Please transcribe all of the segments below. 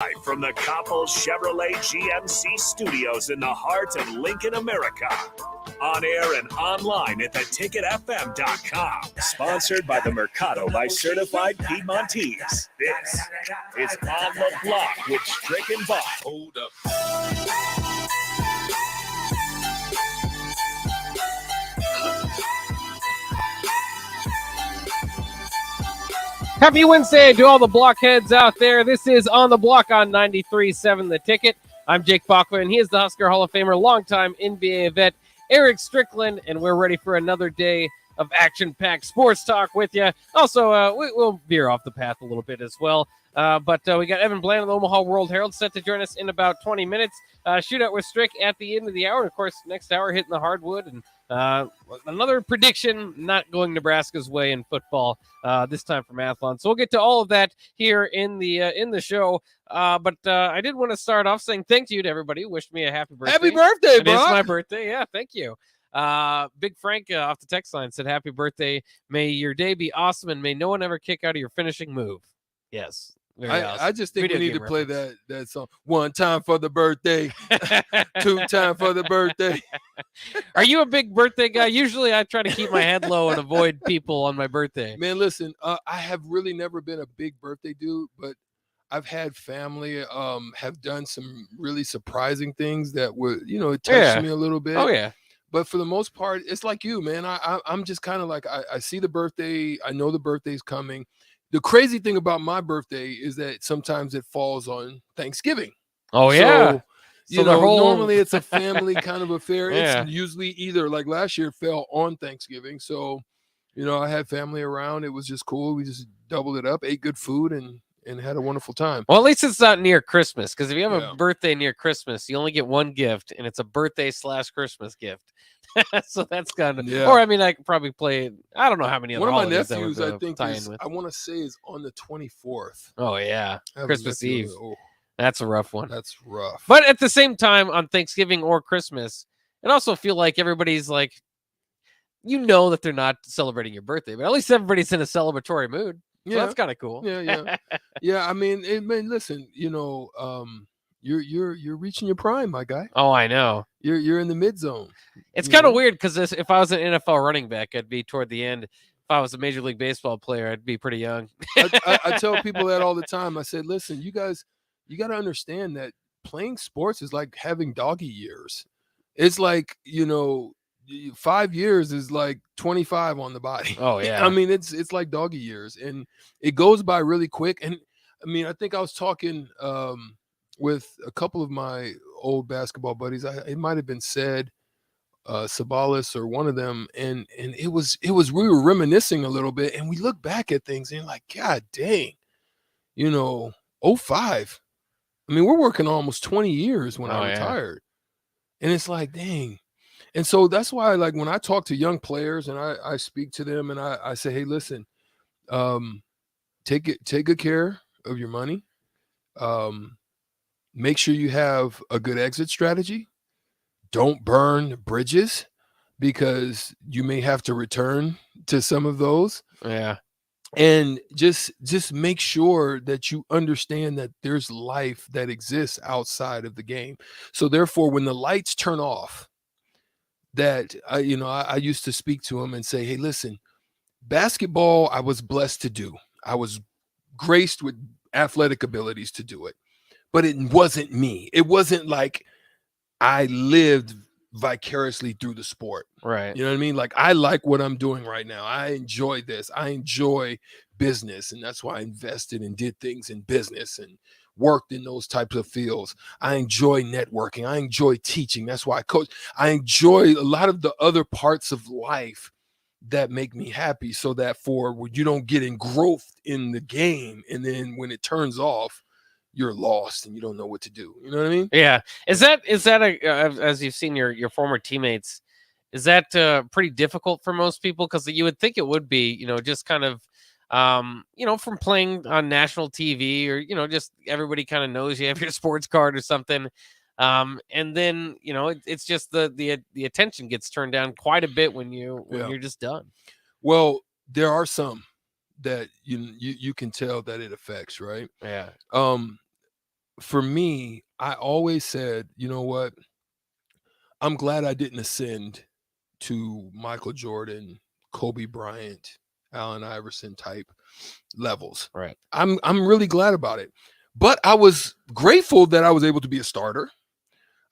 Live from the Coppel Chevrolet GMC studios in the heart of Lincoln, America. On air and online at theticketfm.com. Sponsored by the Mercado by Certified Piedmontese. This is On the Block with Strick and Bach. Hold up. Happy Wednesday to all the blockheads out there. This is On the Block on 93.7 The Ticket. I'm Jake Bachman, and he is the Husker Hall of Famer, longtime NBA vet, Eric Strickland, and we're ready for another day of action-packed sports talk with you. Also, we'll veer off the path a little bit as well. But we got Evan Bland of the Omaha World Herald set to join us in about 20 minutes. Shootout with Strick at the end of the hour. And of course, next hour hitting the hardwood. And another prediction not going Nebraska's way in football this time for Mathlon. So we'll get to all of that here in the show. But I did want to start off saying thank you to everybody who wished me a happy birthday. Happy birthday, bro. It is my birthday. Yeah, thank you. Big Frank off the text line said, happy birthday. May your day be awesome and may no one ever kick out of your finishing move. Yes. Awesome. I just think we need to play that song. One time for the birthday, two time for the birthday. Are you a big birthday guy? Usually I try to keep my head low and avoid people on my birthday. Man, listen, I have really never been a big birthday dude, but I've had family have done some really surprising things that would, it touched me a little bit. Oh, yeah. But for the most part, it's like you, man. I'm just kind of like, I see the birthday. I know the birthday's coming. The crazy thing about my birthday is that sometimes it falls on Thanksgiving. Oh, yeah. So normally it's a family kind of affair. Yeah. It's usually either, like last year, it fell on Thanksgiving. So, I had family around. It was just cool. We just doubled it up, ate good food, and had a wonderful time. Well, at least it's not near Christmas, because if you have a birthday near Christmas, you only get one gift, and it's a birthday/Christmas gift. So that's kind of, or I mean, I could probably play. I don't know how many other. One of my nephews, I think, I want to say, is on the 24th. Oh yeah, Christmas Eve. Oh, that's a rough one. That's rough. But at the same time, on Thanksgiving or Christmas, it also feel like everybody's like, that they're not celebrating your birthday, but at least everybody's in a celebratory mood. So that's kind of cool. Yeah. I mean, listen, you're reaching your prime, my guy. Oh, I know. You're in the mid zone. It's kind of weird because if I was an NFL running back, I'd be toward the end. If I was a Major League Baseball player, I'd be pretty young. I tell people that all the time. I said, listen, you guys, you got to understand that playing sports is like having doggy years. It's like, 5 years is like 25 on the body. Oh, yeah. I mean, it's like doggy years, and it goes by really quick. And I mean, I think I was talking with a couple of my old basketball buddies. It might have been Sabalis or one of them, and it was we were reminiscing a little bit, and we look back at things and like, God dang, 05. I mean, we're working almost 20 years when I retired, and it's like, dang. And so that's why, like, when I talk to young players and I speak to them and I say, hey, listen, take good care of your money. Make sure you have a good exit strategy. Don't burn bridges because you may have to return to some of those. Yeah. And just make sure that you understand that there's life that exists outside of the game. So therefore, when the lights turn off, that I used to speak to him and say, hey, listen, basketball, I was blessed to do. I was graced with athletic abilities to do it, but it wasn't me. It wasn't like I lived vicariously through the sport. Right. You know what I mean? Like, I like what I'm doing right now. I enjoy this. I enjoy business. And that's why I invested and did things in business and worked in those types of fields. I enjoy networking. I enjoy teaching. That's why I coach. I enjoy a lot of the other parts of life that make me happy, so that when you don't get engrossed in the game, and then when it turns off, you're lost and you don't know what to do. You know what I mean? Yeah. Is that as you've seen your former teammates, is that pretty difficult for most people? Because you would think it would be, just kind of, from playing on national TV, or, just everybody kind of knows you have your sports card or something. And then, it's just the attention gets turned down quite a bit when you're just done. Well, there are some that you can tell that it affects, right? Yeah. for me, I always said, you know what? I'm glad I didn't ascend to Michael Jordan, Kobe Bryant, Allen Iverson type levels. Right. I'm really glad about it. But I was grateful that I was able to be a starter.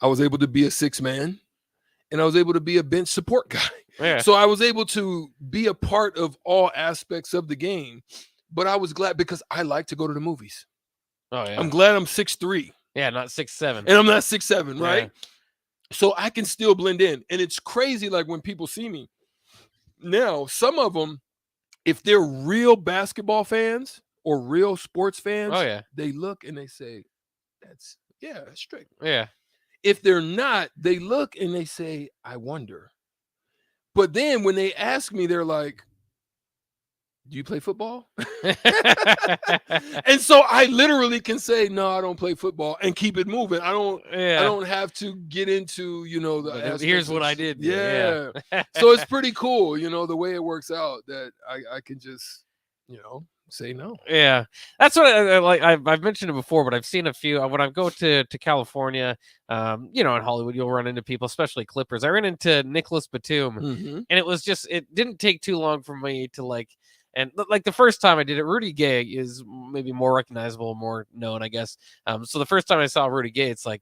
I was able to be a six man, and I was able to be a bench support guy. Yeah. So I was able to be a part of all aspects of the game. But I was glad because I like to go to the movies. Oh yeah. I'm glad I'm 6'3". Yeah, not 6'7". And I'm not 6'7", right? Yeah. So I can still blend in. And it's crazy, like when people see me. Now, some of them, if they're real basketball fans or real sports fans, Oh yeah. they look and they say, that's strict. Yeah. If they're not, they look and they say, I wonder. But then when they ask me, they're like, do you play football? And so I literally can say, no, I don't play football and keep it moving. I don't have to get into, Here's what I did. Yeah. So it's pretty cool, the way it works out that I can just, say no. Yeah, that's what I like. I've mentioned it before, but I've seen a few when I go to California. In Hollywood, you'll run into people, especially Clippers. I ran into Nicholas Batum, and it didn't take too long for me to like. And like the first time I did it, Rudy Gay is maybe more recognizable, more known, I guess. So the first time I saw Rudy Gay, it's like,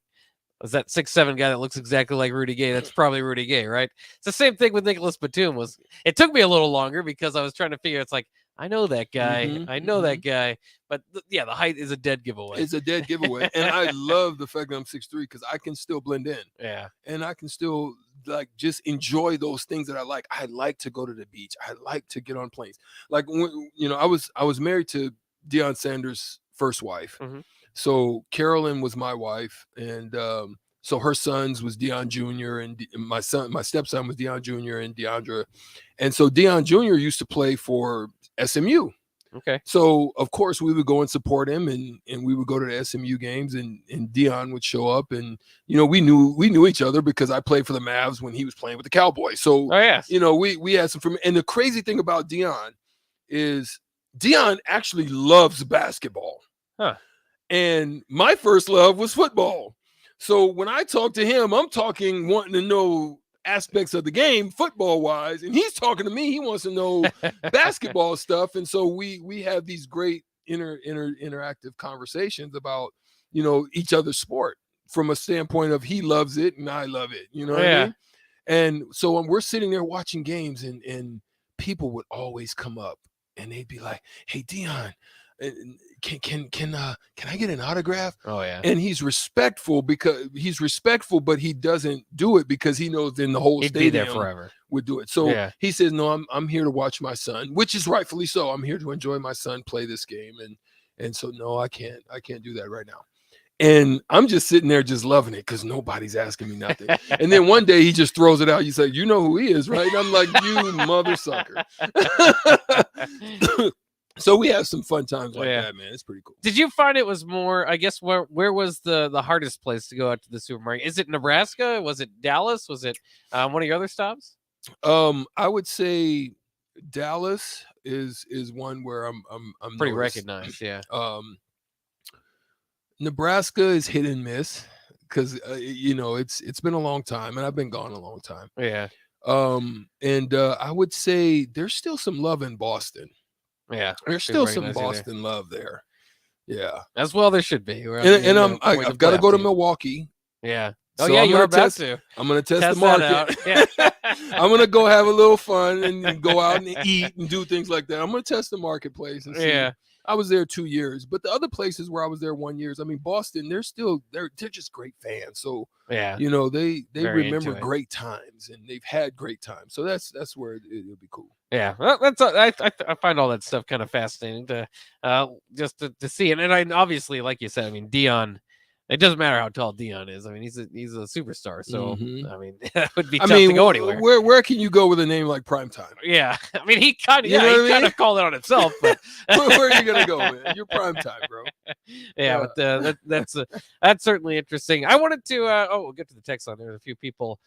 was that 6'7" guy that looks exactly like Rudy Gay? That's probably Rudy Gay, right? It's the same thing with Nicholas Batum. It took me a little longer because I was trying to figure. It's like, I know that guy. I know that guy. But the height is a dead giveaway. It's a dead giveaway. And I love the fact that I'm 6'3" because I can still blend in. Yeah. And I can still like just enjoy those things that I like. I like to go to the beach. I like to get on planes. Like when, I was married to Deion Sanders' first wife. So Carolyn was my wife, and so her sons was Deion Jr. and my stepson was Deion Jr. and Deandra. And so Deion Jr. used to play for SMU. Okay. So of course we would go and support him, and we would go to the SMU games, and Deion would show up, and we knew each other because I played for the Mavs when he was playing with the Cowboys. So we had some and the crazy thing about Deion is Deion actually loves basketball. Huh. And my first love was football. So when I talk to him, I'm talking wanting to know aspects of the game football wise, and he's talking to me. He wants to know basketball stuff, and so we have these great interactive conversations about each other's sport from a standpoint of he loves it and I love it. You know what I mean? And so we're sitting there watching games, and people would always come up and they'd be like, "Hey, Deion, can I get an autograph?" Oh yeah. And he's respectful, but he doesn't do it because he knows then the whole He'd stadium be there forever would do it. So he says, "No, I'm here to watch my son," which is rightfully so. I'm here to enjoy my son play this game, and so no, I can't do that right now. And I'm just sitting there just loving it because nobody's asking me nothing. And then one day he just throws it out. You say, "You know who he is, right?" And I'm like, "You mother sucker." So we have some fun times like that, man. It's pretty cool. Did you find it was more, I guess, where was the hardest place to go out to the supermarket? Is it Nebraska? Was it Dallas? Was it one of your other stops? I would say Dallas is one where I'm pretty noticed. recognized, yeah. Nebraska is hit and miss because it's been a long time, and I've been gone a long time. Yeah. And I would say there's still some love in Boston. Yeah, there's still some Boston love there. Yeah, as well there should be. And I've got to go to Milwaukee. Yeah. Oh so yeah, you're about to. I'm going to test the market. Yeah. I'm going to go have a little fun and go out and eat and do things like that. I'm going to test the marketplace and see. Yeah. I was there 2 years, but the other places where I was there 1 year, I mean, Boston, they're just great fans. So yeah, they remember great times, and they've had great times. So that's where it'll be cool. Yeah, well, I find all that stuff kind of fascinating to just to see, and I obviously, like you said, I mean, Deion. It doesn't matter how tall Deion is. I mean, he's a superstar. So I mean, that would be tough to go anywhere. Where can you go with a name like Primetime? Yeah, I mean, he kind of called it on himself. But where are you gonna go, man? You're Primetime, bro. Yeah, but that's certainly interesting. I wanted to. We'll get to the text line. There's a few people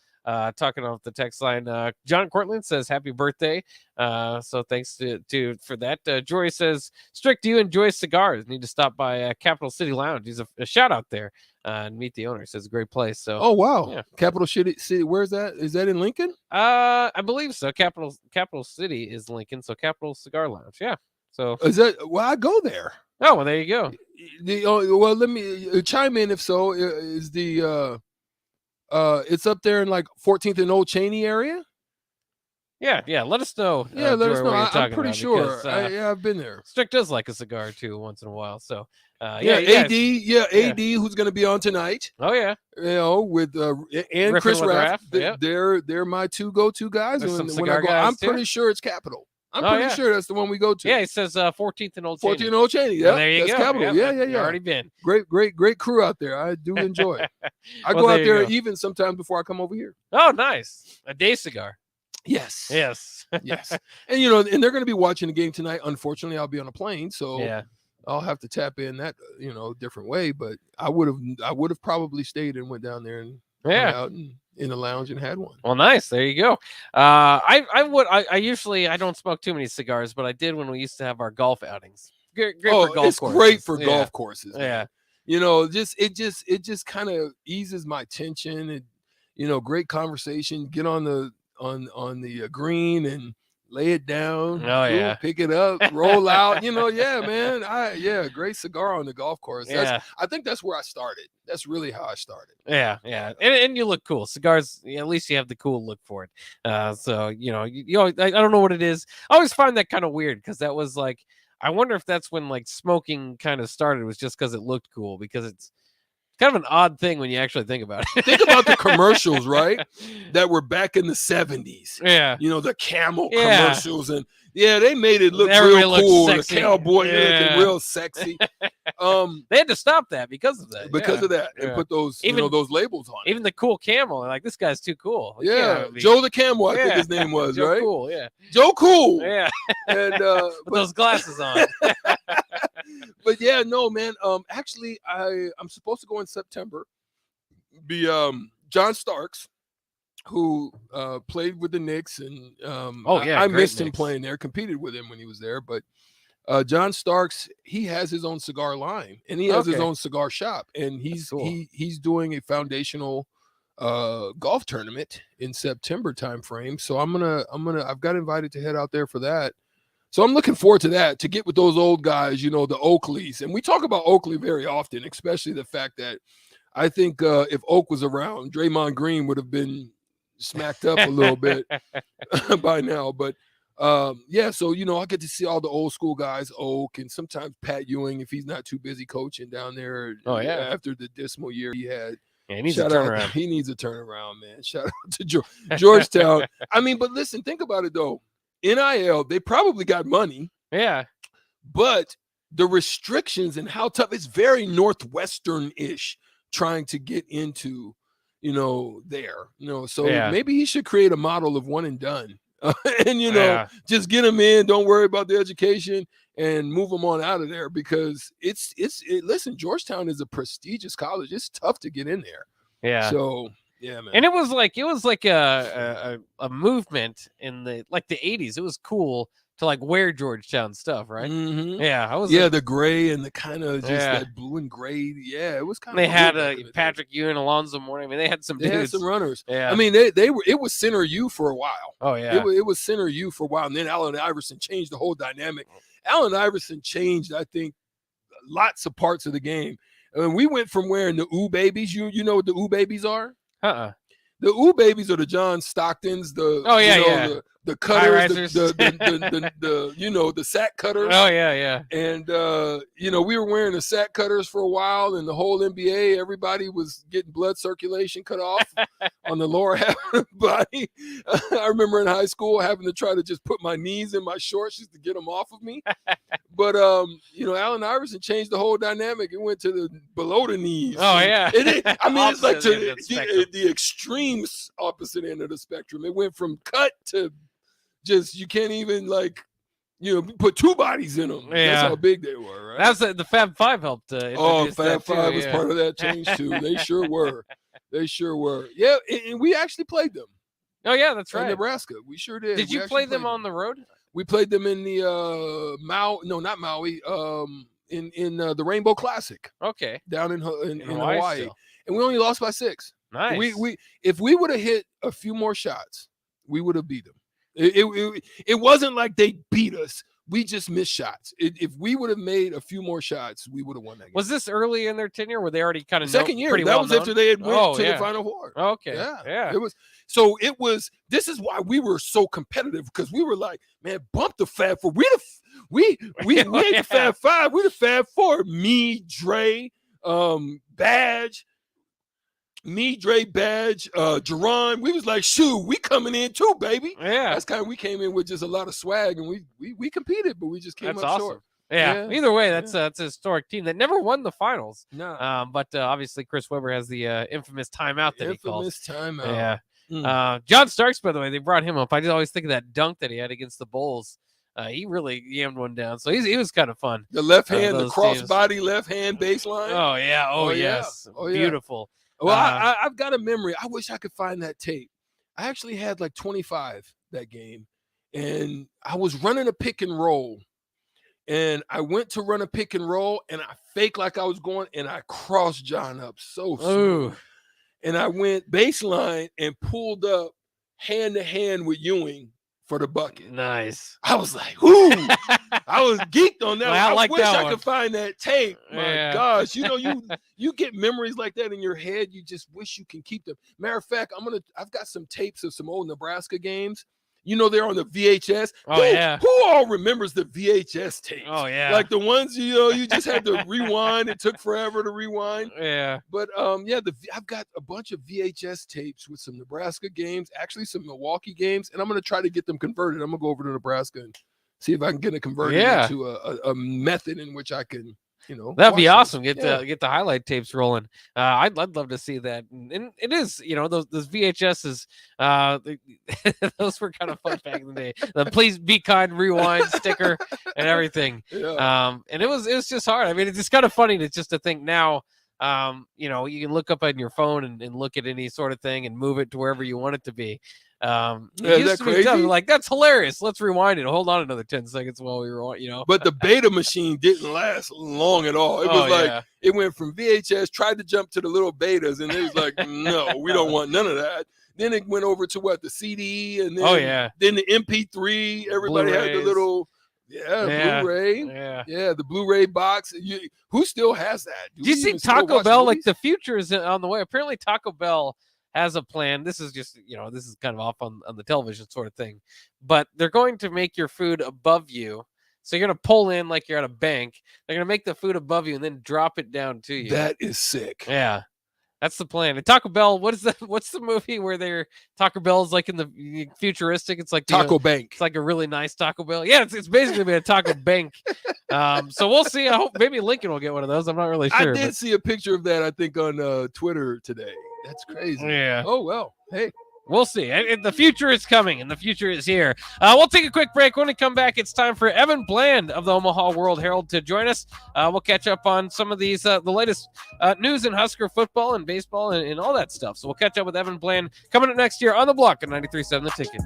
talking off the text line. John Cortland says happy birthday. So thanks to for that. Jory says, Strick, do you enjoy cigars? Need to stop by Capital City Lounge. He's a shout out there and meet the owner. Says a great place. So Oh wow, yeah. Capital City. Where's that? Is that in Lincoln? I believe so. Capital City is Lincoln. So Capital Cigar Lounge. Yeah. So Is that? Well, I go there. oh well, there you go. Well, let me chime in if so. Is the it's up there in like 14th and Old Cheney area? Yeah. Let us know. Yeah, let us Jory, know. what you're I'm pretty about sure. because, Yeah, I've been there. Strick does like a cigar too once in a while. So Yeah, AD. Yeah, AD, who's going to be on tonight? Oh yeah. You know, with and Riffing Chris with Raff. Raph, yep. They're my two go-to guys. There's And some when I cigar go, guys, I'm too. pretty sure it's Capital. I'm Oh, pretty yeah. sure that's the one we go to. Yeah, it says 14th and Old Cheney. 14th and Old Cheney. Well, Yeah, there you that's go. Capital. Yeah. Yeah. You've already been. Great crew out there. I do enjoy it. I Well, go there out you there go. even sometimes before I come over here. Oh, nice. A day cigar. Yes. Yes. Yes. And you know, and they're going to be watching the game tonight. Unfortunately, I'll be on a plane, so Yeah. I'll have to tap in that different way. But I would have probably stayed and went down there and hung out in the lounge and had one. Well, nice. There you go. I usually I don't smoke too many cigars, but I did when we used to have our golf outings. Great for golf it's courses. great for golf courses. Yeah. Man. You know, it just kind of eases my tension. And great conversation. Get on the green and lay it down. Oh yeah. Pick it up, roll out. Yeah, man. Great cigar on the golf course. Yeah. I think that's where I started. That's really how I started. Yeah. And you look cool. Cigars, at least you have the cool look for it. So I don't know what it is. I always find that kind of weird because that was like, I wonder if that's when like smoking kind of started, was just because it looked cool, because it's kind of an odd thing when you actually think about it. Think about the commercials, right? That were back in the 70s. Yeah. The camel commercials. And they made it look Everybody real looked cool. sexy. The cowboy Yeah. looking real sexy. They had to stop that because of that. Because of that. And Yeah. put those, Even- those labels on it. Even the cool camel, like, this guy's too cool. He Yeah. can't be- Joe the Camel, I think Yeah. his name was, Joe right? Cool, yeah. Joe Cool. Yeah. And With those glasses on. but yeah, no, man. Actually, I'm supposed to go in September. Be John Starks, who played with the Knicks, and I missed him Knicks. playing there. Competed with him when he was there, but John Starks, he has his own cigar line and he has his Okay. own cigar shop, and That's cool. he's doing a foundational golf tournament in September timeframe. So I've got invited to head out there for that. So I'm looking forward to that, to get with those old guys, the Oakleys. And we talk about Oakley very often, especially the fact that I think if Oak was around, Draymond Green would have been smacked up a little bit by now. But so I get to see all the old school guys, Oak, and sometimes Pat Ewing if he's not too busy coaching down there. Oh, yeah. After the dismal year he had. Yeah, he needs a Shout out- turnaround. He needs a turnaround, man. Shout out to Georgetown. I mean, but listen, think about it though. NIL, they probably got money, Yeah. but the restrictions and how tough, it's very Northwestern-ish trying to get into, there. So Yeah. maybe he should create a model of one and done. And Yeah. just get them in, don't worry about the education, and move them on out of there, because listen, Georgetown is a prestigious college. It's tough to get in there. Yeah. So yeah, man. And it was like a movement in the 80s. It was cool to wear Georgetown stuff, right? Mhm. Yeah, I was. Yeah, the gray and the kind of just Yeah. that blue and gray. Yeah, it was kind of. They had Patrick Ewing, Alonzo Mourning. I mean, they had some They dudes. had some runners. Yeah. I mean, they were. It was center U for a while. Oh yeah. It was center U for a while, and then Allen Iverson changed the whole dynamic. Allen Iverson changed, I think, lots of parts of the game. I mean, we went from wearing the ooh babies. You know what the ooh babies are? The ooh babies are the John Stocktons. The cutters, the sack cutters. Oh yeah. And we were wearing the sack cutters for a while, and the whole NBA, everybody was getting blood circulation cut off on the lower half of the body. I remember in high school having to try to just put my knees in my shorts just to get them off of me. But Allen Iverson changed the whole dynamic. It went to the below the knees. Oh yeah. It's like Opposite end of the spectrum. the extremes opposite end of the spectrum. It went from cut to just, you can't even put two bodies in them. Yeah. That's how big they were, right? That's the Fab Five helped. Fab introduce that, Five too, was yeah. part of that change too. They sure were. They sure were. Yeah, and we actually played them. Oh yeah, that's In right. Nebraska, we sure did. Did you play them on the road? We played them in the not Maui, in the Rainbow Classic. Okay. Down in Hawaii. Hawaii. And we only lost by 6. Nice. We if we would have hit a few more shots, we would have beat them. It wasn't like they beat us. We just missed shots. If we would have made a few more shots, we would have won that game. Was this early in their tenure? Were they already kind of second year? That was after they had went to the Final Four. Okay. Yeah. It was. This is why we were so competitive, because we were like, man, bump the Fab Four. We ain't the Fab Five. We the Fab Four. Me, Dre, Badge. Me, Dre, Badge, Jerron, we was like, shoot, we coming in too, baby. Yeah. That's kind of, we came in with just a lot of swag, and we competed, but we just came up short. Yeah. Either way, that's a historic team that never won the finals. No. But obviously Chris Webber has the infamous timeout that he calls. Infamous timeout. Yeah. John Starks, by the way, they brought him up. I just always think of that dunk that he had against the Bulls. He really yammed one down, so he was kind of fun. The left hand, the crossbody left hand baseline. Oh yeah. Oh yes. Oh, beautiful. Well, I've got a memory. I wish I could find that tape. I actually had like 25 that game, and I was running a pick and roll, and I went to run a pick and roll, and I faked like I was going, and I crossed John up so smooth. And I went baseline and pulled up hand to hand with Ewing for the bucket. Nice. I was like, ooh. I was geeked on that. I wish I could find that tape. My gosh, you get memories like that in your head. You just wish you can keep them. Matter of fact, I've got some tapes of some old Nebraska games. They're on the VHS. Who all remembers the VHS tapes? Oh yeah. Like the ones you just had to rewind. It took forever to rewind. Yeah. But I've got a bunch of VHS tapes with some Nebraska games, actually some Milwaukee games, and I'm gonna try to get them converted. I'm gonna go over to Nebraska and see if I can get it converted into a method in which I can, that'd be awesome. Get the highlight tapes rolling. I'd love to see that. And it is, those VHSs, those were kind of fun back in the day. The please be kind rewind sticker and everything. Yeah. And it was just hard. I mean, it's just kind of funny to think now. You can look up on your phone and look at any sort of thing and move it to wherever you want it to be. Is that crazy? Like, that's hilarious. Let's rewind it. Hold on another 10 seconds while we rewind, But the beta machine didn't last long at all. It was it went from VHS, tried to jump to the little betas, and it was like, no, we don't want none of that. Then it went over to the CD, and then then the MP3. Everybody Blu-rays. had the little Blu-ray. Yeah, the Blu-ray box. Who still has that? Do you see Taco Bell? Like, the future is on the way. Apparently, Taco Bell has a plan. This is just, this is kind of off on the television sort of thing, but they're going to make your food above you. So you're going to pull in like you're at a bank. They're going to make the food above you and then drop it down to you. That is sick. Yeah. That's the plan. And Taco Bell, what's the movie where Taco Bell's like in the futuristic? It's like Taco Bank. It's like a really nice Taco Bell. Yeah, it's basically a Taco Bank. So we'll see. I hope maybe Lincoln will get one of those. I'm not really sure. I did see a picture of that, I think, on Twitter today. That's crazy. Yeah. Oh, well. Hey. We'll see. And the future is coming, and the future is here. We'll take a quick break. When we come back, it's time for Evan Bland of the Omaha World Herald to join us. We'll catch up on some of these, the latest news in Husker football and baseball and all that stuff. So we'll catch up with Evan Bland coming up next year on the block at 93.7 The Ticket.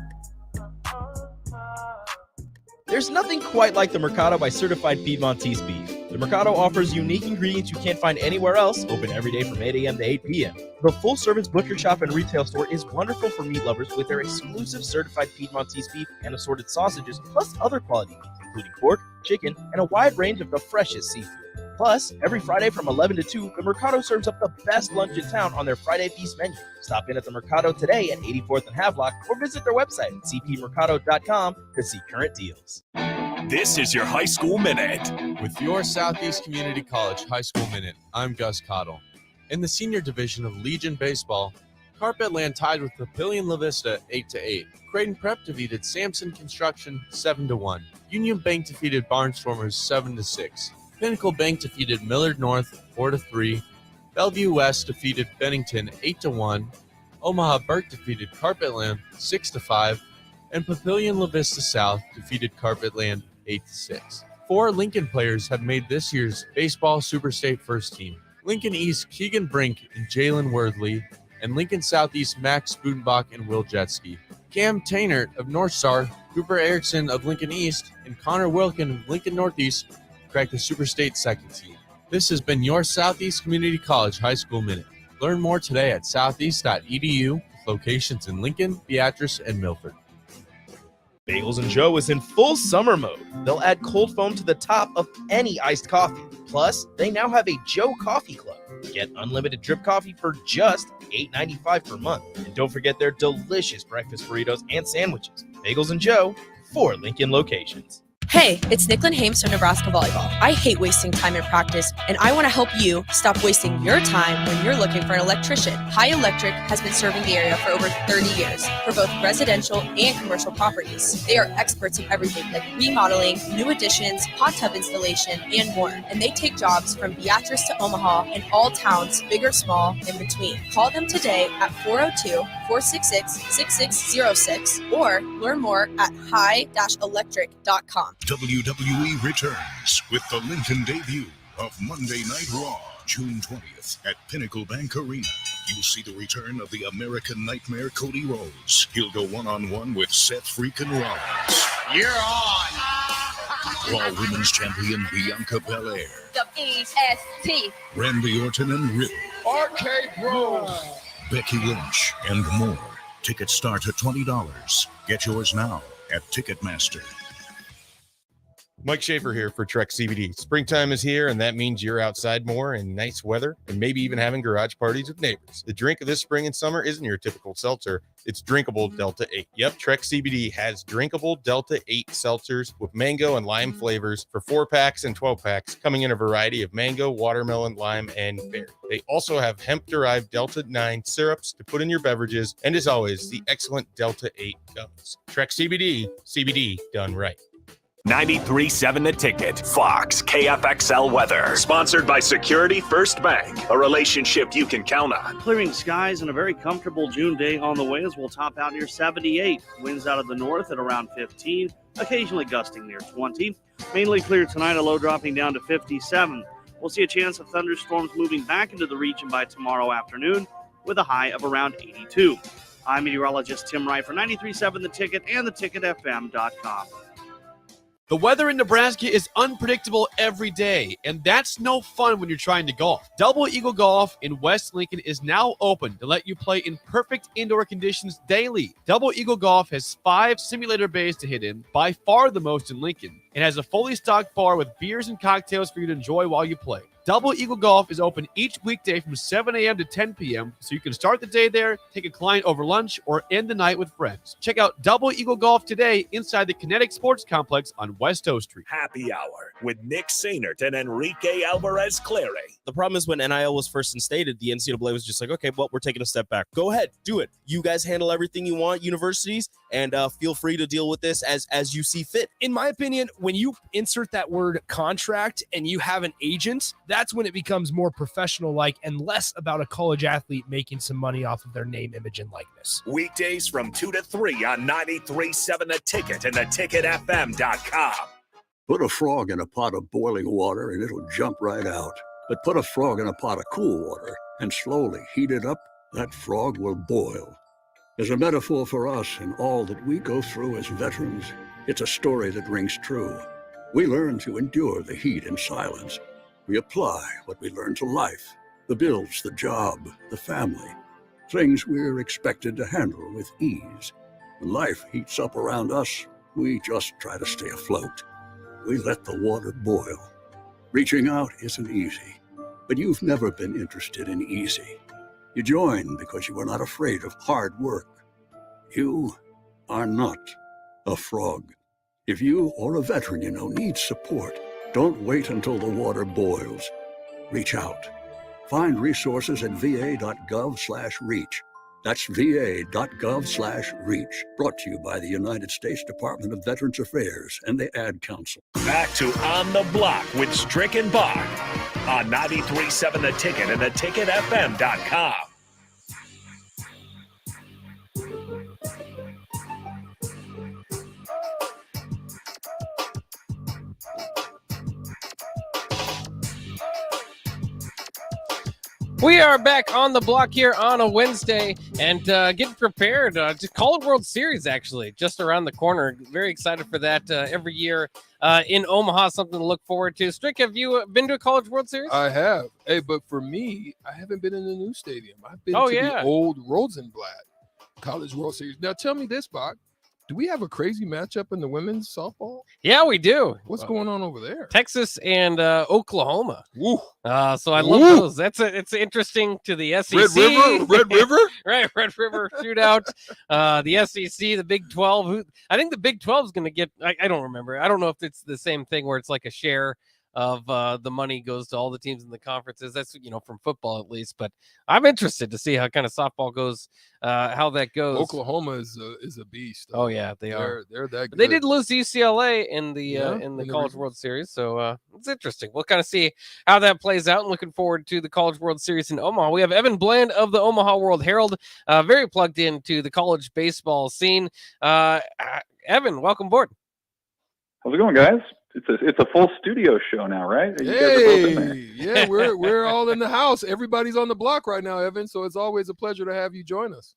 There's nothing quite like the Mercado by Certified Piedmontese Beef. The Mercado offers unique ingredients you can't find anywhere else, open every day from 8 a.m. to 8 p.m. The full-service butcher shop and retail store is wonderful for meat lovers with their exclusive Certified Piedmontese Beef and assorted sausages, plus other quality meats, including pork, chicken, and a wide range of the freshest seafood. Plus, every Friday from 11 to 2, the Mercado serves up the best lunch in town on their Friday Feast menu. Stop in at the Mercado today at 84th and Havelock or visit their website at cpmercado.com to see current deals. This is your High School Minute. With your Southeast Community College High School Minute, I'm Gus Cottle. In the senior division of Legion Baseball, Carpetland tied with Papillion La Vista 8-8. Creighton Prep defeated Sampson Construction 7-1. Union Bank defeated Barnstormers 7-6. Pinnacle Bank defeated Millard North 4-3. Bellevue West defeated Bennington 8-1. Omaha Burke defeated Carpetland 6-5. And Papillion La Vista South defeated Carpetland 8-6. 4 Lincoln players have made this year's Baseball Super State First Team. Lincoln East Keegan Brink and Jalen Worthley, and Lincoln Southeast Max Budenbach and Will Jetski. Cam Tainert of North Star, Cooper Erickson of Lincoln East, and Connor Wilkin of Lincoln Northeast cracked the Super State second team. This has been your Southeast Community College High School Minute. Learn more today at southeast.edu, with locations in Lincoln, Beatrice, and Milford. Bagels and Joe is in full summer mode. They'll add cold foam to the top of any iced coffee. Plus, they now have a Joe Coffee Club. Get unlimited drip coffee for just $8.95 per month. And don't forget their delicious breakfast burritos and sandwiches. Bagels and Joe, 4 Lincoln locations. Hey, it's Nicklin Hames from Nebraska Volleyball. I hate wasting time in practice, and I want to help you stop wasting your time when you're looking for an electrician. High Electric has been serving the area for over 30 years for both residential and commercial properties. They are experts in everything like remodeling, new additions, hot tub installation, and more. And they take jobs from Beatrice to Omaha and all towns, big or small, in between. Call them today at 402-466-6606 or learn more at high-electric.com. WWE returns with the Lincoln debut of Monday Night Raw, June 20th at Pinnacle Bank Arena. You'll see the return of the American Nightmare Cody Rhodes. He'll go one-on-one with Seth freaking Rollins. You're on! Raw Women's Champion Bianca Belair. W-E-S-T. Randy Orton and Riddle. RK Bro. Becky Lynch and more. Tickets start at $20. Get yours now at Ticketmaster. Mike Schaefer here for Trek CBD. Springtime is here, and that means you're outside more in nice weather and maybe even having garage parties with neighbors. The drink of this spring and summer isn't your typical seltzer. It's drinkable Delta 8. Yep, Trek CBD has drinkable Delta 8 seltzers with mango and lime flavors for 4-packs and 12-packs, coming in a variety of mango, watermelon, lime, and berry. They also have hemp-derived Delta 9 syrups to put in your beverages, and as always, the excellent Delta 8 gummies. Trek CBD, CBD done right. 93.7 The Ticket. Fox KFXL weather. Sponsored by Security First Bank. A relationship you can count on. Clearing skies and a very comfortable June day on the way as we'll top out near 78. Winds out of the north at around 15, occasionally gusting near 20. Mainly clear tonight, a low dropping down to 57. We'll see a chance of thunderstorms moving back into the region by tomorrow afternoon with a high of around 82. I'm meteorologist Tim Wright for 93.7 The Ticket and theticketfm.com. The weather in Nebraska is unpredictable every day, and that's no fun when you're trying to golf. Double Eagle Golf in West Lincoln is now open to let you play in perfect indoor conditions daily. Double Eagle Golf has 5 simulator bays to hit in, by far the most in Lincoln. It has a fully stocked bar with beers and cocktails for you to enjoy while you play. Double Eagle Golf is open each weekday from 7 a.m. to 10 p.m., so you can start the day there, take a client over lunch, or end the night with friends. Check out Double Eagle Golf today inside the Kinetic Sports Complex on West O Street. Happy Hour with Nick Sainert and Enrique Alvarez Clary. The problem is when NIL was first instated, the NCAA was just like, okay, well, we're taking a step back. Go ahead, do it. You guys handle everything you want, universities, and feel free to deal with this as you see fit. In my opinion, when you insert that word contract and you have an agent, that's when it becomes more professional-like and less about a college athlete making some money off of their name, image, and likeness. Weekdays from 2 to 3 on 93.7 The Ticket and theticketfm.com. Put a frog in a pot of boiling water and it'll jump right out. But put a frog in a pot of cool water and slowly heat it up, that frog will boil. As a metaphor for us and all that we go through as veterans, it's a story that rings true. We learn to endure the heat in silence. We apply what we learn to life, the bills, the job, the family, things we're expected to handle with ease. When life heats up around us, we just try to stay afloat. We let the water boil. Reaching out isn't easy, but you've never been interested in easy. You joined because you were not afraid of hard work. You are not a frog. If you or a veteran you know needs support, don't wait until the water boils. Reach out. Find resources at va.gov/reach. That's va.gov/reach. Brought to you by the United States Department of Veterans Affairs and the Ad Council. Back to On the Block with Strick and Bach on 93.7 The Ticket and theticketfm.com. We are back on the block here on a Wednesday and getting prepared to College World Series, actually, just around the corner. Very excited for that every year in Omaha, something to look forward to. Strick, have you been to a College World Series? I have. Hey, but for me, I haven't been in the new stadium. I've been to yeah. the old Rosenblatt College World Series. Now, tell me this, Bach. Do we have a crazy matchup in the women's softball? Yeah, we do. What's going on over there? Texas and Oklahoma. Woo. So I love those. It's interesting to the SEC. Red River? Right, Red River shootout. The SEC, the Big 12. I think the Big 12 is going to get, I don't remember. I don't know if it's the same thing where it's like a share of the money goes to all the teams in the conferences. That's, from football at least. But I'm interested to see how kind of softball goes, how that goes. Oklahoma is a beast. Oh yeah, they are. They're that good. They did lose to UCLA in the College World Series, so it's interesting. We'll kind of see how that plays out. And looking forward to the College World Series in Omaha. We have Evan Bland of the Omaha World Herald, very plugged into the college baseball scene. Evan, welcome aboard. How's it going, guys? It's a full studio show now, right? You guys are both in there. Yeah, we're all in the house. Everybody's on the block right now, Evan. So it's always a pleasure to have you join us.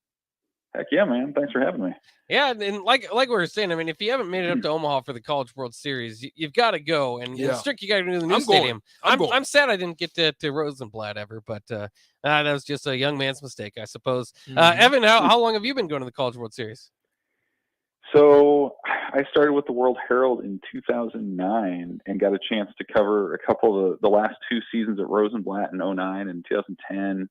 Heck yeah, man! Thanks for having me. Yeah, and like we were saying, I mean, if you haven't made it up to Omaha for the College World Series, you've got to go. And Strick, you got to go to the new stadium. I'm sad I didn't get to Rosenblatt ever, but that was just a young man's mistake, I suppose. Evan, how long have you been going to the College World Series? So I started with the World Herald in 2009 and got a chance to cover a couple of the last two seasons at Rosenblatt in 2009 and 2010.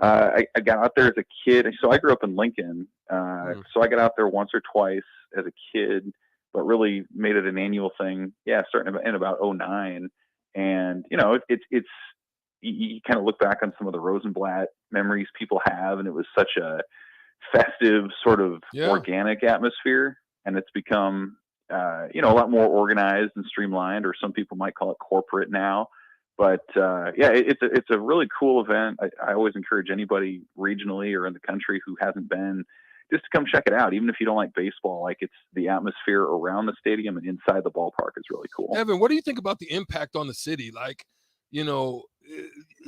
I got out there as a kid. So I grew up in Lincoln. So I got out there once or twice as a kid, but really made it an annual thing. Yeah, starting in about 2009. And, it's you kind of look back on some of the Rosenblatt memories people have, and it was such a festive sort of organic atmosphere, and it's become a lot more organized and streamlined, or some people might call it corporate now. But it's a really cool event. I always encourage anybody regionally or in the country who hasn't been just to come check it out. Even if you don't like baseball, like, it's the atmosphere around the stadium and inside the ballpark is really cool. Evan, what do you think about the impact on the city? Like,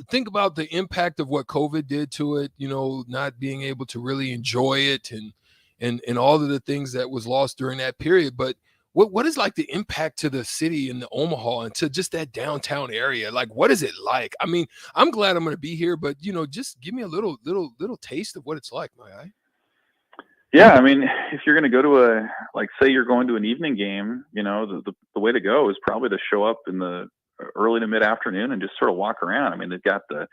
think about the impact of what COVID did to it, not being able to really enjoy it and all of the things that was lost during that period. But what is like the impact to the city and the Omaha and to just that downtown area? Like, what is it like? I mean, I'm glad I'm going to be here, but just give me a little taste of what it's like, my eye. Yeah, I mean, if you're going to go to say you're going to an evening game, the way to go is probably to show up in the early to mid-afternoon and just sort of walk around. I mean, they've got the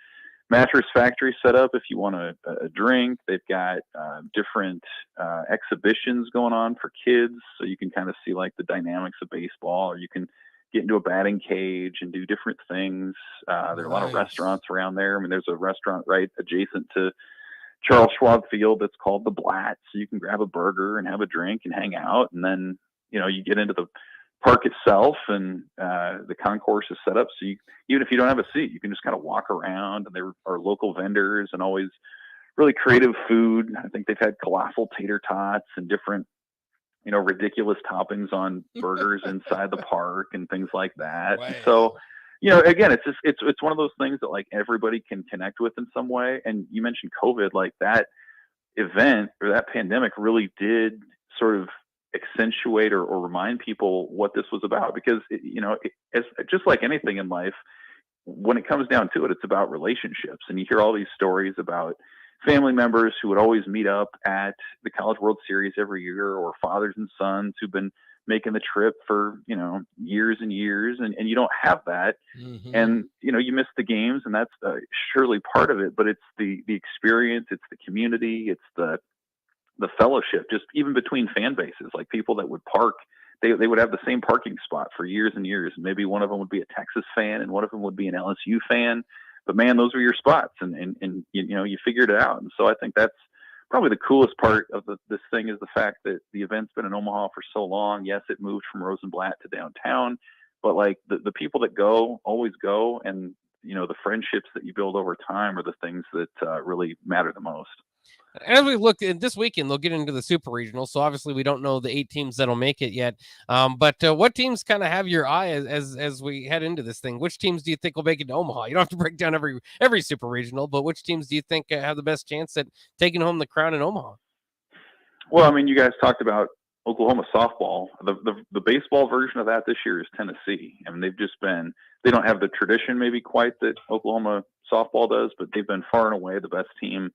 mattress factory set up if you want a drink. They've got different exhibitions going on for kids, so you can kind of see like the dynamics of baseball, or you can get into a batting cage and do different things. There are a lot of restaurants around there. I mean, there's a restaurant right adjacent to Charles Schwab Field that's called the Blatt, so you can grab a burger and have a drink and hang out. And then you get into the park itself, and the concourse is set up so even if you don't have a seat, you can just kind of walk around, and there are local vendors and always really creative food. I think they've had colossal tater tots and different ridiculous toppings on burgers inside the park and things like that. Wow. And so again, it's one of those things that like everybody can connect with in some way. And you mentioned COVID, like that event or that pandemic really did sort of accentuate or remind people what this was about, because it's just like anything in life, when it comes down to it, it's about relationships. And you hear all these stories about family members who would always meet up at the College World Series every year, or fathers and sons who've been making the trip for years and years, and you don't have that. Mm-hmm. And you miss the games, and that's surely part of it, but it's the experience, it's the community, it's the fellowship, just even between fan bases, like people that would park, they would have the same parking spot for years and years. And maybe one of them would be a Texas fan and one of them would be an LSU fan, but man, those were your spots, and you figured it out. And so I think that's probably the coolest part of this thing, is the fact that the event's been in Omaha for so long. Yes, it moved from Rosenblatt to downtown, but like the people that go always go, and the friendships that you build over time are the things that really matter the most. As we look in this weekend, they'll get into the super regional. So obviously we don't know the 8 teams that'll make it yet. But what teams kind of have your eye as we head into this thing? Which teams do you think will make it to Omaha? You don't have to break down every super regional, but which teams do you think have the best chance at taking home the crown in Omaha? Well, I mean, you guys talked about Oklahoma softball. The baseball version of that this year is Tennessee. I mean, they don't have the tradition maybe quite that Oklahoma softball does, but they've been far and away the best team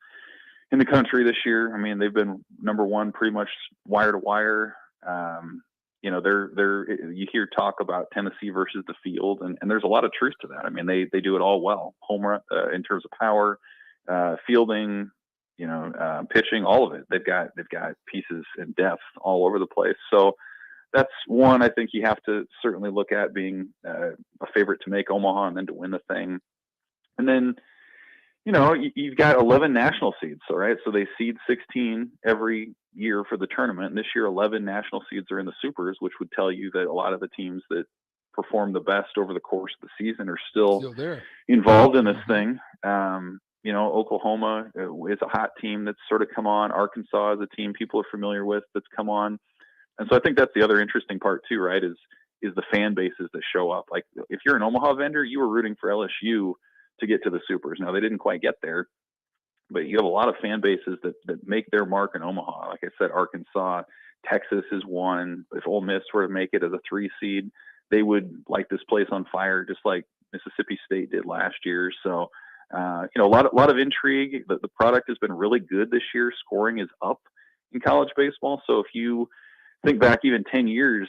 in the country this year. I mean, they've been number one pretty much wire to wire. You hear talk about Tennessee versus the field, and there's a lot of truth to that. I mean, they do it all well. Home run in terms of power, fielding, pitching, all of it. They've got pieces and depth all over the place. So that's one I think you have to certainly look at being a favorite to make Omaha and then to win the thing. And then you've got 11 national seeds, so they seed 16 every year for the tournament. And this year, 11 national seeds are in the supers, which would tell you that a lot of the teams that perform the best over the course of the season are still there, involved in this thing. Oklahoma is a hot team that's sort of come on. Arkansas is a team people are familiar with that's come on. And so I think that's the other interesting part too, right, is the fan bases that show up. Like if you're an Omaha vendor, you were rooting for LSU to get to the supers. Now they didn't quite get there, but you have a lot of fan bases that make their mark in Omaha. Like I said, Arkansas, Texas is one. If Ole Miss were to make it as a 3 seed, they would light this place on fire, just like Mississippi State did last year. So, a lot of intrigue. The product has been really good this year. Scoring is up in college baseball. So if you think back even 10 years,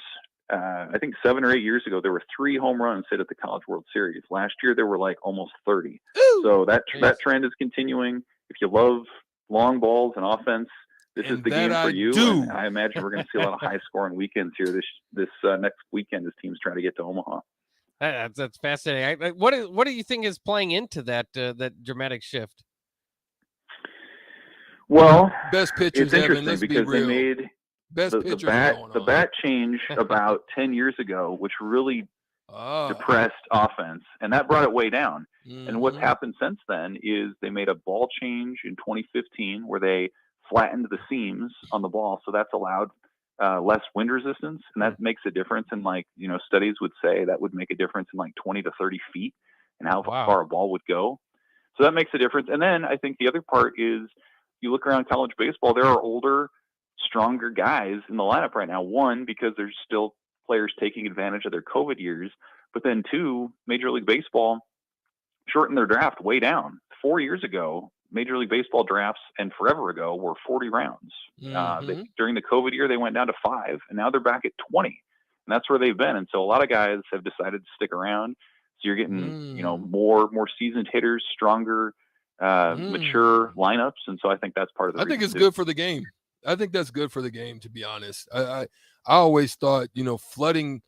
I think 7 or 8 years ago, there were 3 home runs hit at the College World Series. Last year, there were like almost 30. Ooh, so that trend is continuing. If you love long balls and offense, this is the game for you. And I imagine we're going to see a lot of high-scoring weekends here this next weekend as teams try to get to Omaha. That's fascinating. What do you think is playing into that dramatic shift? Well, best pitchers, it's interesting Evan, let's because be real. they made the bat change about 10 years ago, which really depressed offense, and that brought it way down. And what's happened since then is they made a ball change in 2015 where they flattened the seams on the ball, so that's allowed less wind resistance, and that makes a difference. And studies would say that would make a difference in 20 to 30 feet and how far a ball would go. So that makes a difference. And then I think the other part is you look around college baseball, there are older, stronger guys in the lineup right now. One, because there's still players taking advantage of their COVID years, but then 2, Major League Baseball shortened their draft way down. 4 years ago, Major League Baseball drafts and forever ago were 40 rounds. During the COVID year, they went down to 5, and now they're back at 20, and that's where they've been. And so a lot of guys have decided to stick around. So you're getting, more seasoned hitters, stronger, mature lineups, and so I think that's part of the. I think it's good for the game. I think that's good for the game, to be honest. I always thought, flooding,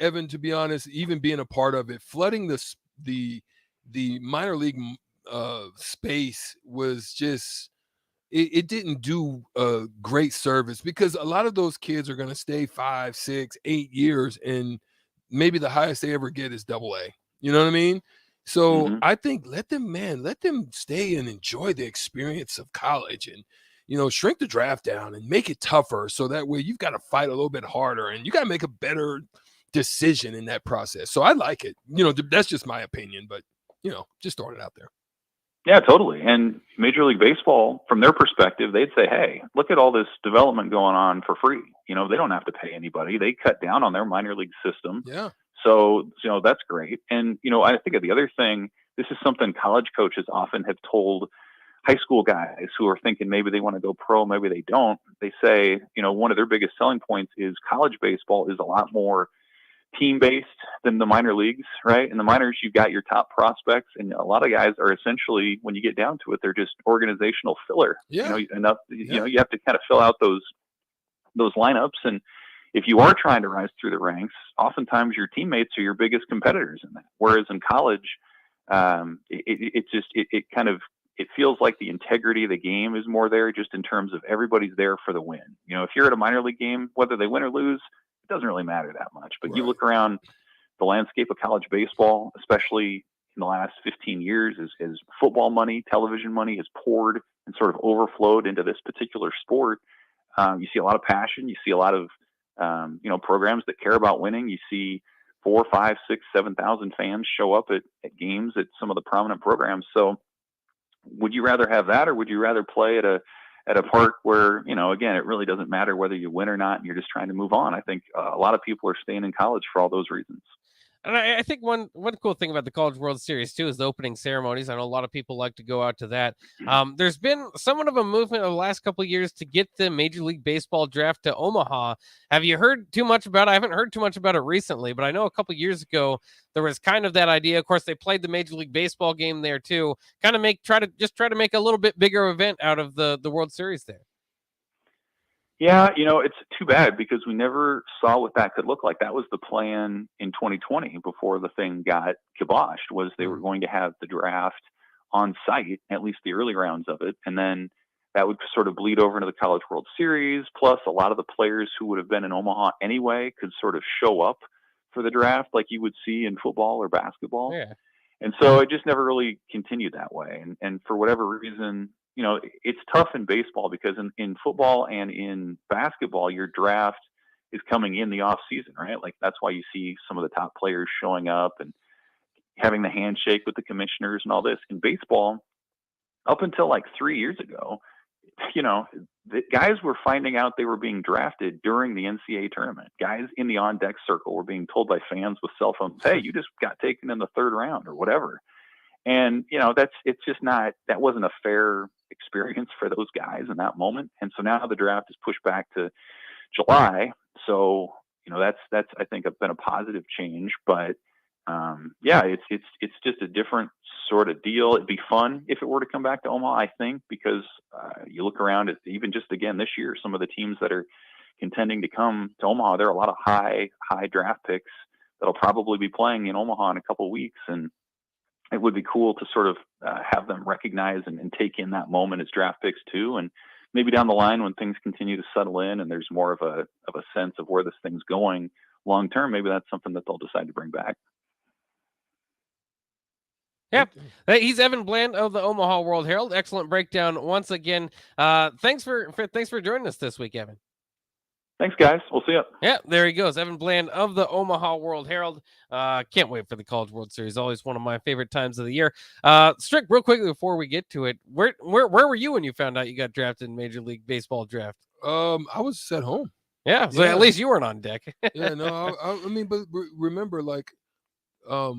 Evan, to be honest, even being a part of it, flooding the minor league space was just, it didn't do a great service, because a lot of those kids are going to stay 5, 6, 8 years, and maybe the highest they ever get is AA. You know what I mean? So I think let them stay and enjoy the experience of college, and shrink the draft down and make it tougher, so that way you've got to fight a little bit harder and you got to make a better decision in that process. So I like it. That's just my opinion, but just throwing it out there. Yeah, totally. And Major League Baseball, from their perspective, they'd say, hey, look at all this development going on for free. They don't have to pay anybody. They cut down on their minor league system. Yeah. So, that's great. And, I think of the other thing, this is something college coaches often have told high school guys who are thinking maybe they want to go pro, maybe they don't. They say, one of their biggest selling points is college baseball is a lot more team-based than the minor leagues, right? In the minors, you've got your top prospects, and a lot of guys are essentially, when you get down to it, they're just organizational filler. Yeah. You have to kind of fill out those lineups. And if you are trying to rise through the ranks, oftentimes your teammates are your biggest competitors in that. Whereas in college, it feels like the integrity of the game is more there, just in terms of everybody's there for the win. If you're at a minor league game, whether they win or lose, it doesn't really matter that much. But you look around the landscape of college baseball, especially in the last 15 years as football money, television money has poured and sort of overflowed into this particular sport. You see a lot of passion. You see a lot of, programs that care about winning. You see 4, 5, 6, 7,000 fans show up at games at some of the prominent programs. So would you rather have that, or would you rather play at a park where, again, it really doesn't matter whether you win or not and you're just trying to move on? I think a lot of people are staying in college for all those reasons. And I think one cool thing about the College World Series too is the opening ceremonies. I know a lot of people like to go out to that. There's been somewhat of a movement over the last couple of years to get the Major League Baseball draft to Omaha. Have you heard too much about it? I haven't heard too much about it recently, but I know a couple of years ago there was kind of that idea. Of course, they played the Major League Baseball game there too. Kind of try to make a little bit bigger event out of the World Series there. Yeah, it's too bad because we never saw what that could look like. That was the plan in 2020 before the thing got kiboshed, was they were going to have the draft on site, at least the early rounds of it, and then that would sort of bleed over into the College World Series. Plus, a lot of the players who would have been in Omaha anyway could sort of show up for the draft like you would see in football or basketball. Yeah. And so it just never really continued that way. And for whatever reason, it's tough in baseball because in football and in basketball, your draft is coming in the off season, right? Like that's why you see some of the top players showing up and having the handshake with the commissioners and all this. In baseball, up until like 3 years ago, the guys were finding out they were being drafted during the NCAA tournament. Guys in the on deck circle were being told by fans with cell phones, "Hey, you just got taken in the 3rd round," or whatever. And, that wasn't a fair experience for those guys in that moment. And so now the draft is pushed back to July. So, that's I think been a positive change, but it's just a different sort of deal. It'd be fun if it were to come back to Omaha, I think, because you look around at even just again this year, some of the teams that are contending to come to Omaha, there are a lot of high draft picks that'll probably be playing in Omaha in a couple of weeks, and it would be cool to sort of have them recognize and take in that moment as draft picks too. And maybe down the line when things continue to settle in and there's more of a sense of where this thing's going long term, maybe that's something that they'll decide to bring back. Yeah, he's Evan Bland of the Omaha World Herald. Excellent breakdown once again. Thanks for joining us this week, Evan. Thanks, guys. We'll see you. Yeah, there he goes. Evan Bland of the Omaha World Herald. Can't wait for the College World Series. Always one of my favorite times of the year. Strick, real quickly before we get to it, where were you when you found out you got drafted in Major League Baseball draft? I was at home. Yeah, so at least you weren't on deck. Yeah, no, I mean, but remember, like, I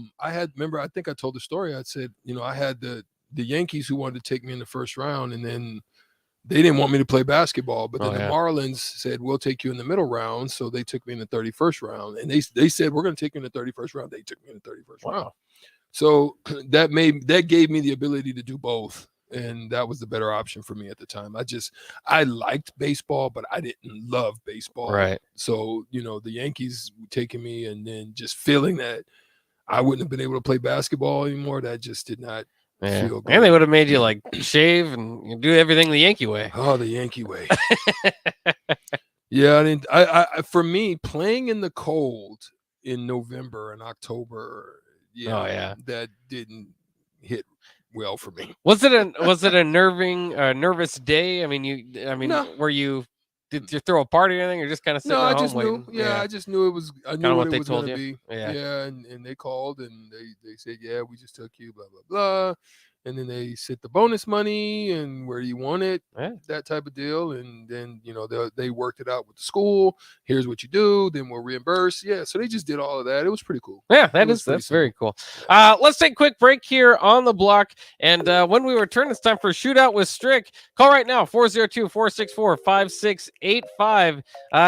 think I told the story. I said, I had the Yankees who wanted to take me in the 1st round, and then they didn't want me to play basketball, but then the Marlins said, "We'll take you in the middle round." So they took me in the 31st round, and they said, "We're going to take you in the 31st round." They took me in the 31st round. So that gave me the ability to do both, and that was the better option for me at the time. I liked baseball, but I didn't love baseball. Right. So the Yankees taking me, and then just feeling that I wouldn't have been able to play basketball anymore. That just did not. Feel good. And they would have made you like shave and do everything the Yankee way. Oh, the Yankee way. Yeah, I for me, playing in the cold in November and October, that didn't hit well for me. Was it a nervous day? I mean, No. Did you throw a party or anything, or just kind of sitting at home I just waiting? knew. Yeah, I just knew it was. I knew what it was going to be. Yeah, and they called and they said, "Yeah, we just took you." Blah blah blah. And then they set the bonus money and where you want it, that type of deal. And then, they worked it out with the school. Here's what you do. Then we'll reimburse. Yeah. So they just did all of that. It was pretty cool. Yeah, that's very cool. Let's take a quick break here on the block. And when we return, it's time for Shootout with Strick. Call right now, 402-464-5685.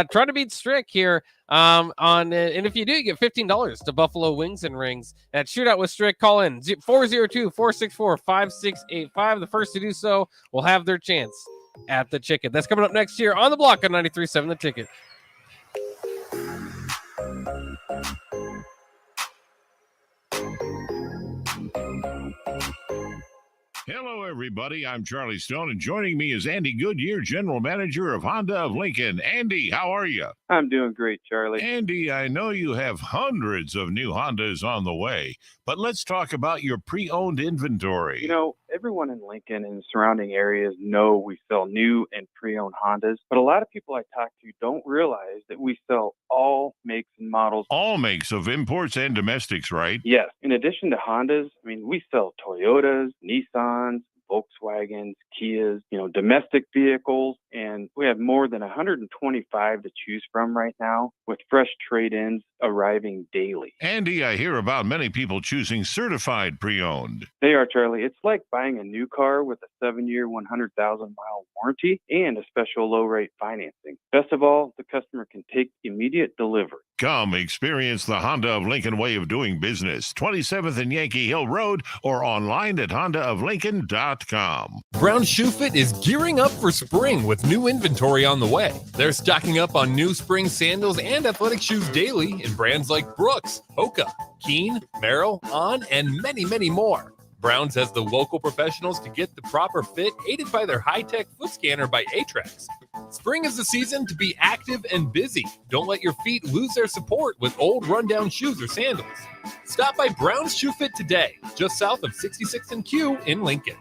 Try to beat Strick here. And if you do, you get $15 to Buffalo Wings and Rings at Shootout with Strick. Call in 402-464-5685. The first to do so will have their chance at the Ticket. That's coming up next year on the block on 93.7 The Ticket. Hello, everybody. I'm Charlie Stone, and joining me is Andy Goodyear, General Manager of Honda of Lincoln. Andy, how are you? I'm doing great, Charlie. Andy, I know you have hundreds of new Hondas on the way, but let's talk about your pre-owned inventory. You know, everyone in Lincoln and the surrounding areas know we sell new and pre-owned Hondas, but a lot of people I talk to don't realize that we sell all makes and models. All makes of imports and domestics, right? Yes. In addition to Hondas, we sell Toyotas, Nissans, Volkswagens, Kias, domestic vehicles, and we have more than 125 to choose from right now, with fresh trade-ins arriving daily. Andy, I hear about many people choosing certified pre-owned. They are, Charlie. It's like buying a new car with a 7-year, 100,000-mile warranty and a special low-rate financing. Best of all, the customer can take immediate delivery. Come experience the Honda of Lincoln way of doing business. 27th and Yankee Hill Road or online at hondaoflincoln.com. Brown Shoe Fit is gearing up for spring with new inventory on the way. They're stocking up on new spring sandals and athletic shoes daily in brands like Brooks, Hoka, Keen, Merrell, On, and many, many more. Browns has the local professionals to get the proper fit, aided by their high-tech foot scanner by Atrax. Spring is the season to be active and busy. Don't let your feet lose their support with old rundown shoes or sandals. Stop by Brown's Shoe Fit today, just south of 66th and Q in Lincoln.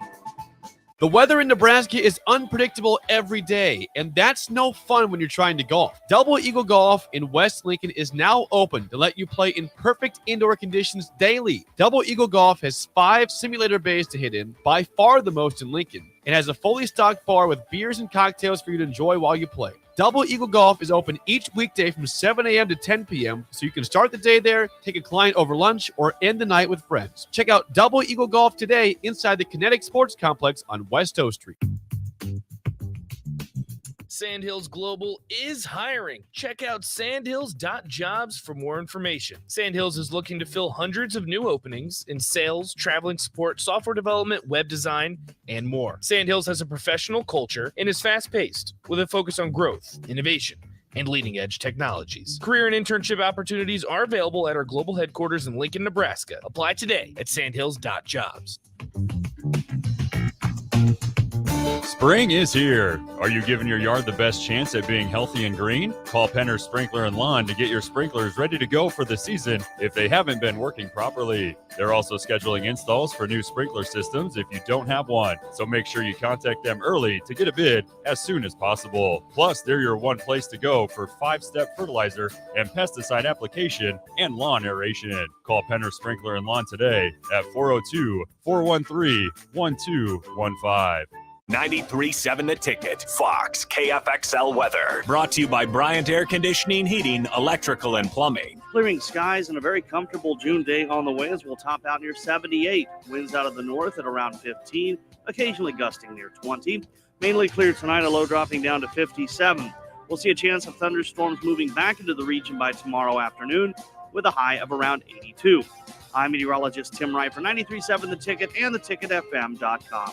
The weather in Nebraska is unpredictable every day, and that's no fun when you're trying to golf. Double Eagle Golf in West Lincoln is now open to let you play in perfect indoor conditions daily. Double Eagle Golf has 5 simulator bays to hit in, by far the most in Lincoln. It has a fully stocked bar with beers and cocktails for you to enjoy while you play. Double Eagle Golf is open each weekday from 7 a.m. to 10 p.m., so you can start the day there, take a client over lunch, or end the night with friends. Check out Double Eagle Golf today inside the Kinetic Sports Complex on West O Street. Sandhills Global is hiring. Check out sandhills.jobs for more information. Sandhills is looking to fill hundreds of new openings in sales, traveling support, software development, web design, and more. Sandhills has a professional culture and is fast-paced with a focus on growth, innovation, and leading-edge technologies. Career and internship opportunities are available at our global headquarters in Lincoln, Nebraska. Apply today at sandhills.jobs. Spring is here. Are you giving your yard the best chance at being healthy and green? Call Penner Sprinkler and Lawn to get your sprinklers ready to go for the season if they haven't been working properly. They're also scheduling installs for new sprinkler systems if you don't have one. So make sure you contact them early to get a bid as soon as possible. Plus, they're your one place to go for 5-step fertilizer and pesticide application and lawn aeration. Call Penner Sprinkler and Lawn today at 402-413-1215. 93.7 The Ticket, Fox, KFXL weather. Brought to you by Bryant Air Conditioning, Heating, Electrical, and Plumbing. Clearing skies and a very comfortable June day on the way as we'll top out near 78. Winds out of the north at around 15, occasionally gusting near 20. Mainly clear tonight, a low dropping down to 57. We'll see a chance of thunderstorms moving back into the region by tomorrow afternoon with a high of around 82. I'm meteorologist Tim Wright for 93.7 The Ticket and theticketfm.com.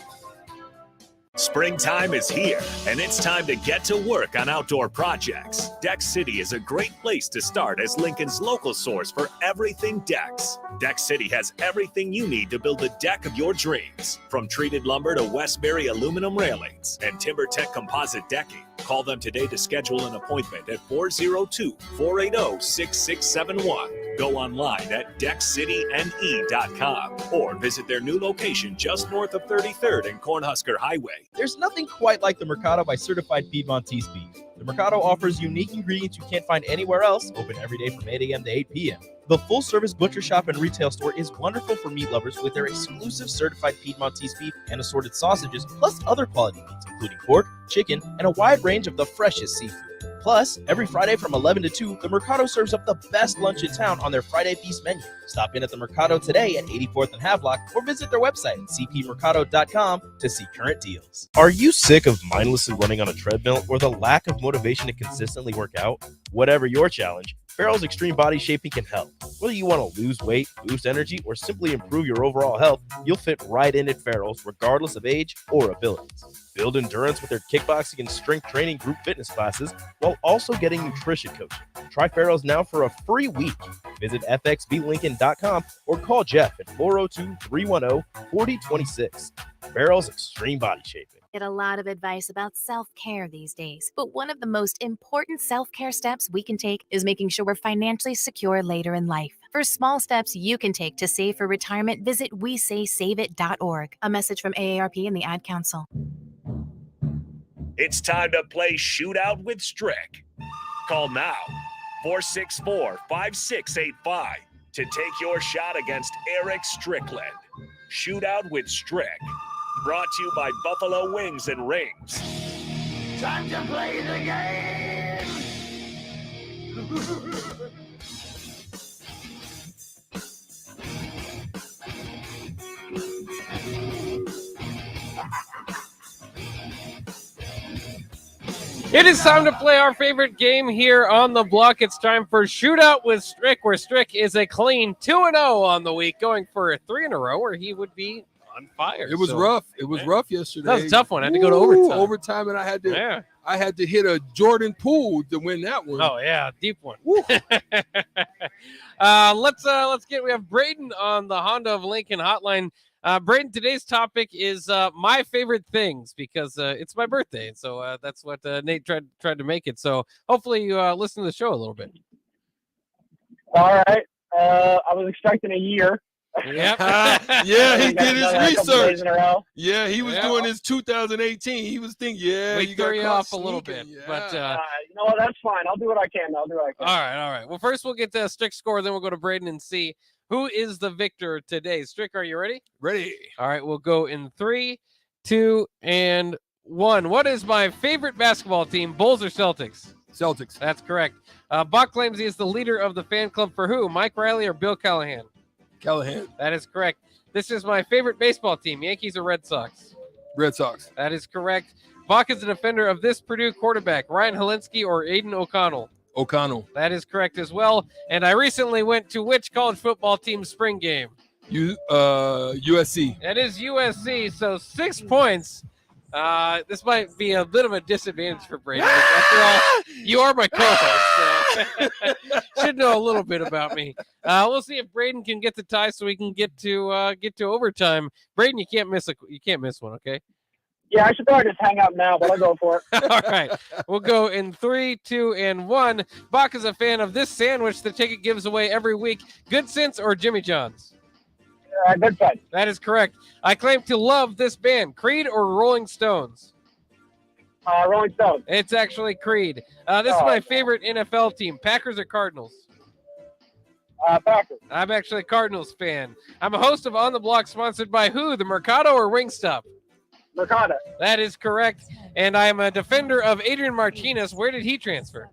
Springtime is here, and it's time to get to work on outdoor projects. Deck City is a great place to start as Lincoln's local source for everything decks. Deck City has everything you need to build the deck of your dreams, from treated lumber to Westbury aluminum railings and TimberTech composite decking. Call them today to schedule an appointment at 402-480-6671. Go online at deckcityne.com or visit their new location just north of 33rd and Cornhusker Highway. There's nothing quite like the Mercado by Certified Piedmontese beef. The Mercado offers unique ingredients you can't find anywhere else, open every day from 8 a.m. to 8 p.m. The full-service butcher shop and retail store is wonderful for meat lovers with their exclusive certified Piedmontese beef and assorted sausages, plus other quality meats, including pork, chicken, and a wide range of the freshest seafood. Plus, every Friday from 11 to 2, the Mercado serves up the best lunch in town on their Friday Feast menu. Stop in at the Mercado today at 84th and Havelock or visit their website at cpmercado.com to see current deals. Are you sick of mindlessly running on a treadmill or the lack of motivation to consistently work out? Whatever your challenge, Farrell's Extreme Body Shaping can help. Whether you want to lose weight, boost energy, or simply improve your overall health, you'll fit right in at Farrell's regardless of age or abilities. Build endurance with their kickboxing and strength training group fitness classes while also getting nutrition coaching. Try Farrell's now for a free week. Visit fxblincoln.com or call Jeff at 402-310-4026. Farrell's Extreme Body Shaping. Get a lot of advice about self-care these days, but one of the most important self-care steps we can take is making sure we're financially secure later in life. For small steps you can take to save for retirement, visit WeSaySaveIt.org. A message from AARP and the Ad Council. It's time to play Shootout with Strick. Call now, 464-5685, to take your shot against Eric Strickland. Shootout with Strick. Brought to you by Buffalo Wings and Rings. Time to play the game! It is time to play our favorite game here on the block. It's time for Shootout with Strick, where Strick is a clean 2-0 on the week, going for a 3 in a row where he would be on fire. It was rough. It was rough yesterday. That was a tough one. I had to go to overtime. Overtime, and I had to hit a Jordan Poole to win that one. Oh yeah, deep one. Let's get. We have Braden on the Honda of Lincoln hotline. Braden, today's topic is my favorite things because it's my birthday, and so that's what Nate tried to make it. So hopefully you listen to the show a little bit. All right. I was expecting a year. Yep. Yeah, he did his research. In a row. Yeah, he was doing his 2018. He was thinking, we threw you off a little bit, but you know what? That's fine. I'll do what I can. All right. Well, first we'll get the Strick score, then we'll go to Braden and see who is the victor today. Strick, are you ready? Ready. All right, we'll go in 3, 2, and 1. What is my favorite basketball team, Bulls or Celtics? Celtics. That's correct. Buck claims he is the leader of the fan club for who? Mike Riley or Bill Callahan? Callahan. That is correct. This is my favorite baseball team, Yankees or Red Sox? Red Sox. That is correct. Buck is a defender of this Purdue quarterback, Ryan Helinski or Aiden O'Connell? O'Connell. That is correct as well. And I recently went to which college football team's spring game? USC. That is USC. So 6 points. This might be a bit of a disadvantage for Brady. After all, you are my co-host, so should know a little bit about me. We'll see if Braden can get the tie, so we can get to overtime. Braden, you can't miss one, okay? Yeah, I should probably just hang up now, but I'll go for it. All right, we'll go in 3, 2, and 1. Bach is a fan of this sandwich the ticket gives away every week. Good Sense or Jimmy John's? Good Sense. That is correct. I claim to love this band, Creed or Rolling Stones? Rolling Stones. It's actually Creed. This is my favorite NFL team, Packers or Cardinals? Packers. I'm actually a Cardinals fan. I'm a host of On the Block, sponsored by who, the Mercado or Wingstop? Mercado. That is correct. And I am a defender of Adrian Martinez. Where did he transfer?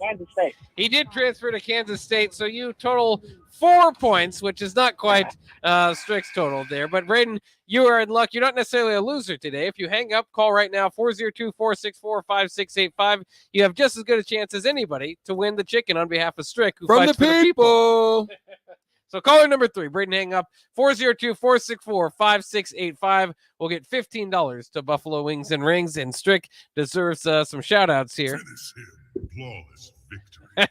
Kansas State. He did transfer to Kansas State, so you total 4 points, which is not quite Strick's total there. But, Braden, you are in luck. You're not necessarily a loser today. If you hang up, call right now, 402-464-5685. You have just as good a chance as anybody to win the chicken on behalf of Strick, who From fights the for the people. So caller number 3, Braden, hang up, 402-464-5685. We'll get $15 to Buffalo Wings and Rings, and Strick deserves some shout-outs here. Flawless victory.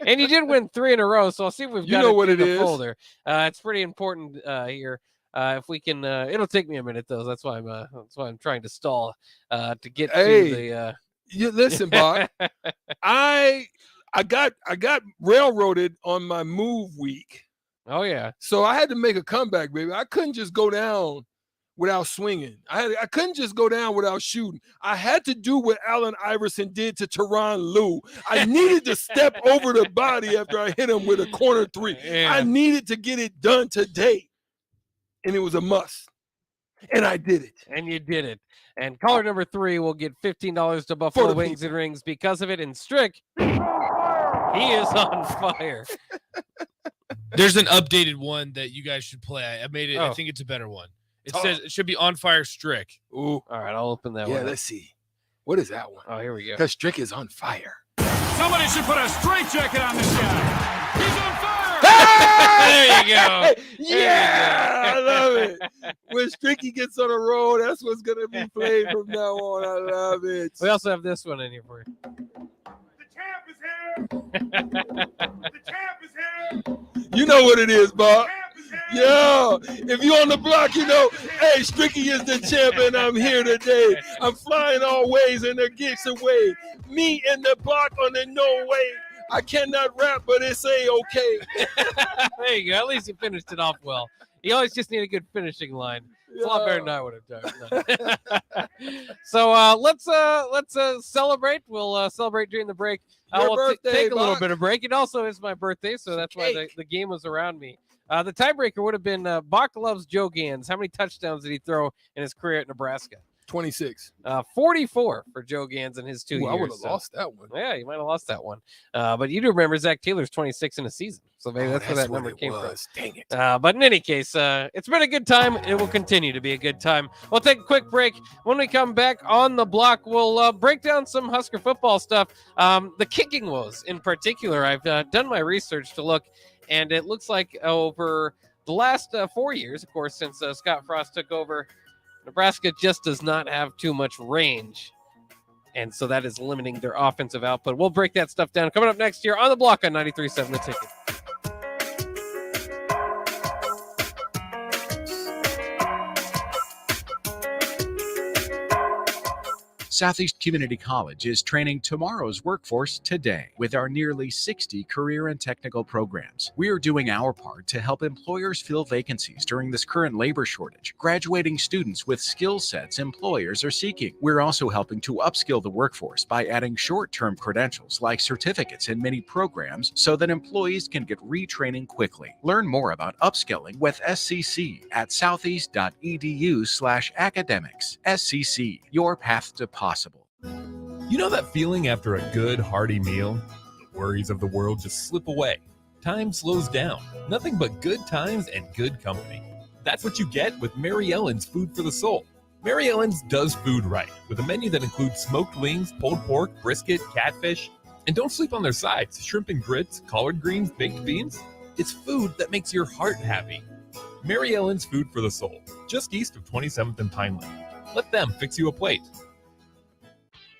And you did win 3 in a row, so I'll see if we've got what in it the is. folder. It's pretty important here. If we can, it'll take me a minute though. That's why I'm trying to stall to get to the. You listen, Bob. I got railroaded on my move week. Oh yeah. So I had to make a comeback, baby. I couldn't just go down without swinging. I couldn't just go down without shooting. I had to do what Allen Iverson did to Tyronn Lue. I needed to step over the body after I hit him with a corner 3. Yeah. I needed to get it done today. And it was a must. And I did it. And you did it. And caller number 3 will get $15 to Buffalo Wings and Rings because of it. And Strick, he is on fire. There's an updated one that you guys should play. I made it. Oh. I think it's a better one. It says it should be On Fire Strick. Ooh. All right, I'll open that one. Yeah, let's see. What is that one? Oh, here we go. Because Strick is on fire. Somebody should put a straitjacket on this guy. He's on fire! There you go. Yeah, I love it. When Stricky gets on the road, that's what's going to be played from now on. I love it. We also have this one in here for you. You know what it is, Bob. Yeah, if you're on the block, you know, hey, Stricky is the champ, and I'm here today. I'm flying all ways, and the gets away. Me in the block on the no way. I cannot rap, but it's okay. There you go. At least you finished it off well. You always just need a good finishing line. It's a lot better than I would have done. So let's celebrate. We'll celebrate during the break. Your We'll birthday, take a little Buck. bit of break. It also is my birthday, so that's why the game was around me. The tiebreaker would have been Bach loves Joe Gans. How many touchdowns did he throw in his career at Nebraska? 26. 44 for Joe Gans in his 2 years. I would have lost that one. Yeah, you might have lost that one. But you do remember Zach Taylor's 26 in a season. So maybe that's where that number came from. Dang it. But in any case, it's been a good time. It will continue to be a good time. We'll take a quick break. When we come back on the block, we'll break down some Husker football stuff. The kicking woes in particular. I've done my research to look, and it looks like over the last 4 years, of course, since Scott Frost took over, Nebraska just does not have too much range. And so that is limiting their offensive output. We'll break that stuff down. Coming up next year on the block on 93.7 The Ticket. Southeast Community College is training tomorrow's workforce today with our nearly 60 career and technical programs. We are doing our part to help employers fill vacancies during this current labor shortage, graduating students with skill sets employers are seeking. We're also helping to upskill the workforce by adding short-term credentials like certificates in many programs so that employees can get retraining quickly. Learn more about upskilling with SCC at southeast.edu/academics. SCC, your path to possible. You know that feeling after a good, hearty meal? The worries of the world just slip away. Time slows down. Nothing but good times and good company. That's what you get with Mary Ellen's Food for the Soul. Mary Ellen's does food right, with a menu that includes smoked wings, pulled pork, brisket, catfish. And don't sleep on their sides, shrimp and grits, collard greens, baked beans. It's food that makes your heart happy. Mary Ellen's Food for the Soul, just east of 27th and Pineland. Let them fix you a plate.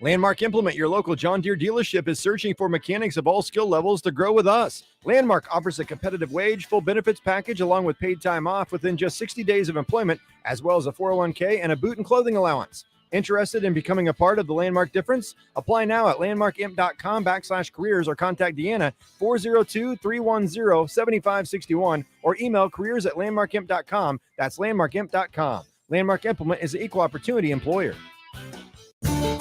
Landmark Implement, your local John Deere dealership, is searching for mechanics of all skill levels to grow with us. Landmark offers a competitive wage, full benefits package, along with paid time off within just 60 days of employment, as well as a 401k and a boot and clothing allowance. Interested in becoming a part of the Landmark difference? Apply now at landmarkimp.com/careers or contact Deanna 402-310-7561 or email careers@landmarkimp.com. That's landmarkimp.com. Landmark Implement is an equal opportunity employer.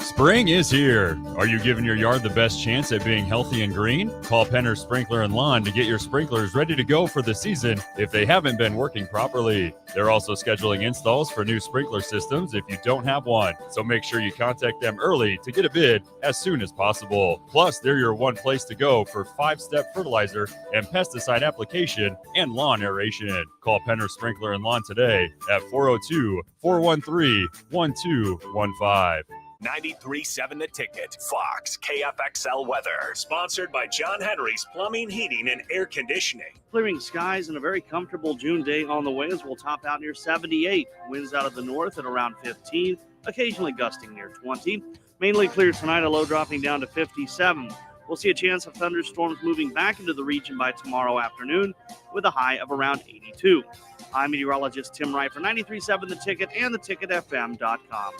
Spring is here. Are you giving your yard the best chance at being healthy and green? Call Penner Sprinkler and Lawn to get your sprinklers ready to go for the season if they haven't been working properly. They're also scheduling installs for new sprinkler systems if you don't have one. So make sure you contact them early to get a bid as soon as possible. Plus, they're your one place to go for 5-step fertilizer and pesticide application and lawn aeration. Call Penner Sprinkler and Lawn today at 402-413-1215. 93.7 The Ticket. Fox KFXL weather. Sponsored by John Henry's Plumbing, Heating, and Air Conditioning. Clearing skies and a very comfortable June day on the way as we'll top out near 78. Winds out of the north at around 15, occasionally gusting near 20. Mainly clear tonight, a low dropping down to 57. We'll see a chance of thunderstorms moving back into the region by tomorrow afternoon with a high of around 82. I'm meteorologist Tim Wright for 93.7 The Ticket and theticketfm.com.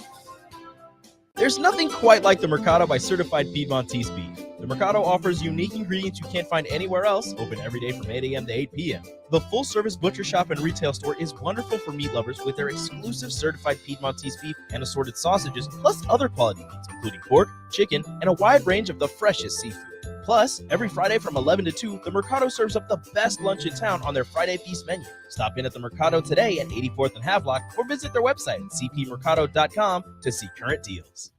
There's nothing quite like the Mercado by Certified Piedmontese beef. The Mercado offers unique ingredients you can't find anywhere else, open every day from 8 a.m. to 8 p.m. The full-service butcher shop and retail store is wonderful for meat lovers with their exclusive certified Piedmontese beef and assorted sausages, plus other quality meats, including pork, chicken, and a wide range of the freshest seafood. Plus, every Friday from 11 to 2, the Mercado serves up the best lunch in town on their Friday Feast menu. Stop in at the Mercado today at 84th and Havelock or visit their website at cpmercado.com to see current deals.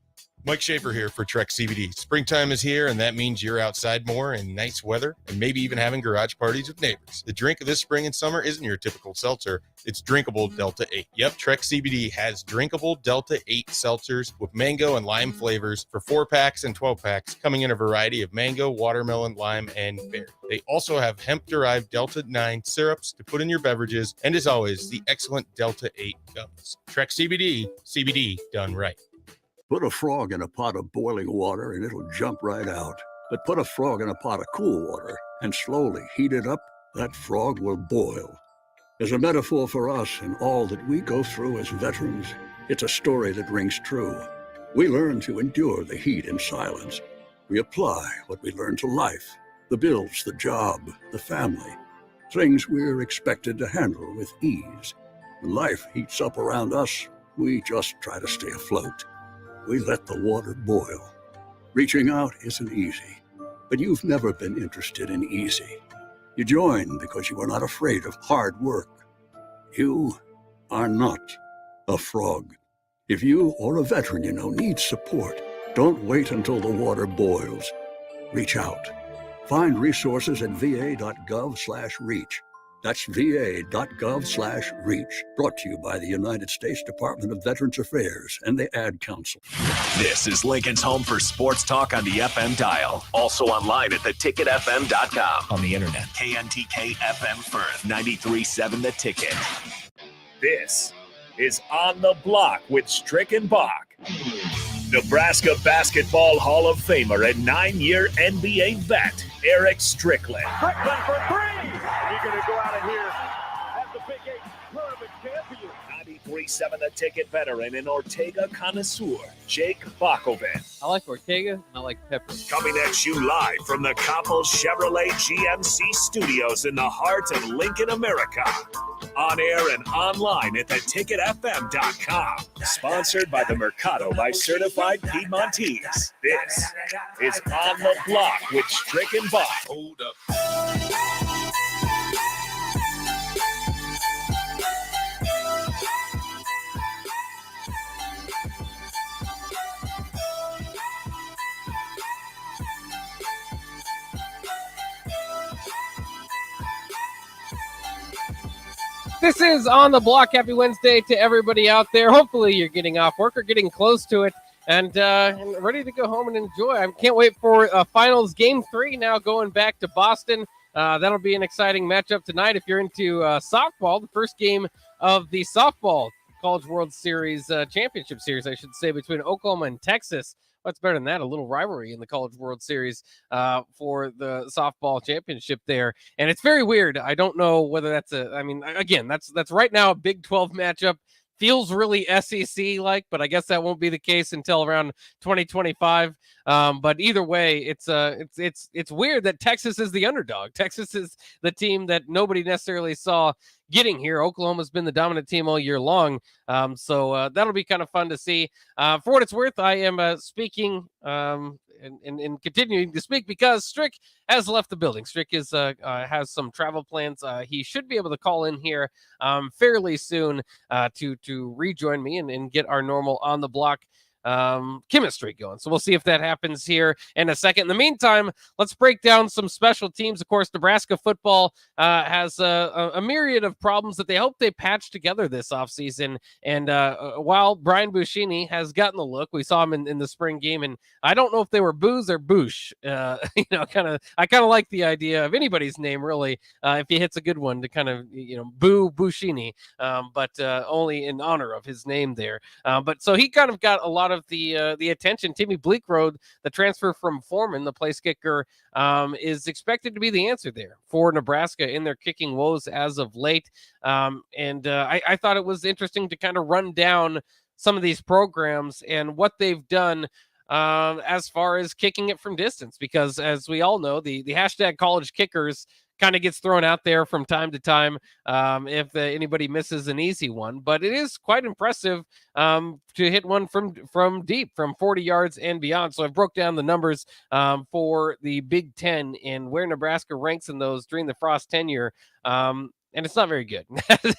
Mike Schaefer here for Trek CBD. Springtime is here, and that means you're outside more in nice weather and maybe even having garage parties with neighbors. The drink of this spring and summer isn't your typical seltzer. It's drinkable Delta 8. Yep, Trek CBD has drinkable Delta 8 seltzers with mango and lime flavors for 4-packs and 12-packs, coming in a variety of mango, watermelon, lime, and berry. They also have hemp-derived Delta 9 syrups to put in your beverages, and as always, the excellent Delta 8 gummies. Trek CBD, CBD done right. Put a frog in a pot of boiling water and it'll jump right out. But put a frog in a pot of cool water and slowly heat it up, that frog will boil. As a metaphor for us and all that we go through as veterans, it's a story that rings true. We learn to endure the heat in silence. We apply what we learn to life, the bills, the job, the family, things we're expected to handle with ease. When life heats up around us, we just try to stay afloat. We let the water boil. Reaching out isn't easy, but you've never been interested in easy. You join because you are not afraid of hard work. You are not a frog. If you or a veteran you know needs support, don't wait until the water boils. Reach out. Find resources at va.gov/reach. That's va.gov/reach. Brought to you by the United States Department of Veterans Affairs and the Ad Council. This is Lincoln's home for sports talk on the FM dial. Also online at theticketfm.com. On the internet. KNTK FM Firth, 93.7 The Ticket. This is On the Block with Strick and Bach. Nebraska Basketball Hall of Famer and 9-year NBA vet, Eric Strickland. Strickland for three. You're going to go out of here as the Big 8 tournament champion. 93.7 The Ticket veteran and Ortega connoisseur, Jake Bakoven. I like Ortega and I like pepper. Coming at you live from the Coppel Chevrolet GMC studios in the heart of Lincoln, America. On air and online at theticketfm.com. Sponsored by the Mercado by Certified Piedmontese. This is On the Block with Strick and Bach. Hold up. This is On the Block. Happy Wednesday to everybody out there. Hopefully you're getting off work or getting close to it and ready to go home and enjoy. I can't wait for finals game 3 now going back to Boston. That'll be an exciting matchup tonight if you're into softball. The first game of the softball College World Series championship series, I should say, between Oklahoma and Texas. What's better than that? A little rivalry in the College World Series for the softball championship there. And it's very weird. I don't know whether that's that's right now a Big 12 matchup. Feels really SEC-like, but I guess that won't be the case until around 2025. But either way, it's weird that Texas is the underdog. Texas is the team that nobody necessarily saw getting here. Oklahoma's been the dominant team all year long. So that'll be kind of fun to see. For what it's worth, I am speaking and continuing to speak because Strick has left the building. Strick has some travel plans. He should be able to call in here fairly soon to rejoin me and get our normal On the Block chemistry going. So we'll see if that happens here in a second. In the meantime, let's break down some special teams. Of course, Nebraska football has a myriad of problems that they hope they patch together this offseason. And while Brian Buschini has gotten the look, we saw him in the spring game, and I don't know if they were Booze or Boosh. I kind of like the idea of anybody's name, really, if he hits a good one to kind of, boo Buschini, but only in honor of his name there. But so he kind of got a lot of the attention. Timmy Bleekrode, the transfer from Foreman, the place kicker, is expected to be the answer there for Nebraska in their kicking woes as of late. I thought it was interesting to kind of run down some of these programs and what they've done as far as kicking it from distance, because as we all know, the hashtag college kickers kind of gets thrown out there from time to time if anybody misses an easy one. But it is quite impressive to hit one from deep, from 40 yards and beyond. So I broke down the numbers for the Big Ten and where Nebraska ranks in those during the Frost tenure. And it's not very good,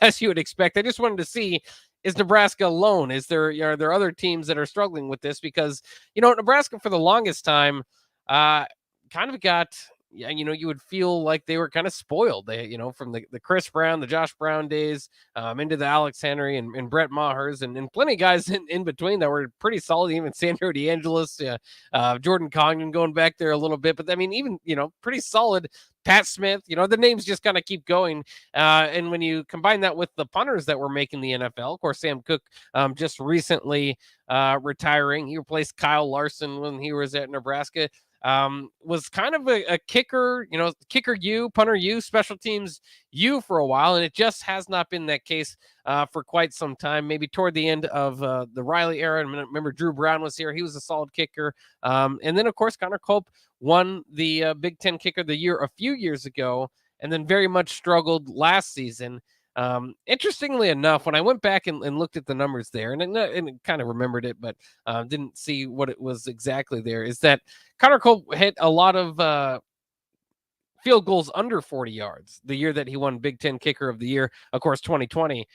as you would expect. I just wanted to see, is Nebraska alone? Are there other teams that are struggling with this? Because, Nebraska for the longest time kind of got, you would feel like they were kind of spoiled. They, from the Chris Brown, the Josh Brown days, into the Alex Henry and Brett Mahers and plenty of guys in between that were pretty solid. Even Sandro DeAngelis, Jordan Congdon going back there a little bit. But I mean, even, pretty solid. Pat Smith, the names just kind of keep going. And when you combine that with the punters that were making the NFL, of course, Sam Cook just recently retiring. He replaced Kyle Larson when he was at Nebraska. Was kind of a kicker, kicker U, punter U, special teams U for a while, and it just has not been that case for quite some time. Maybe toward the end of the Riley era. And remember, Drew Brown was here; he was a solid kicker. And then, of course, Connor Culp won the Big Ten Kicker of the Year a few years ago, and then very much struggled last season. Interestingly enough, when I went back and looked at the numbers there, and kind of remembered it, but didn't see what it was exactly there, is that Connor Culp hit a lot of field goals under 40 yards the year that he won Big Ten Kicker of the Year, of course, 2020.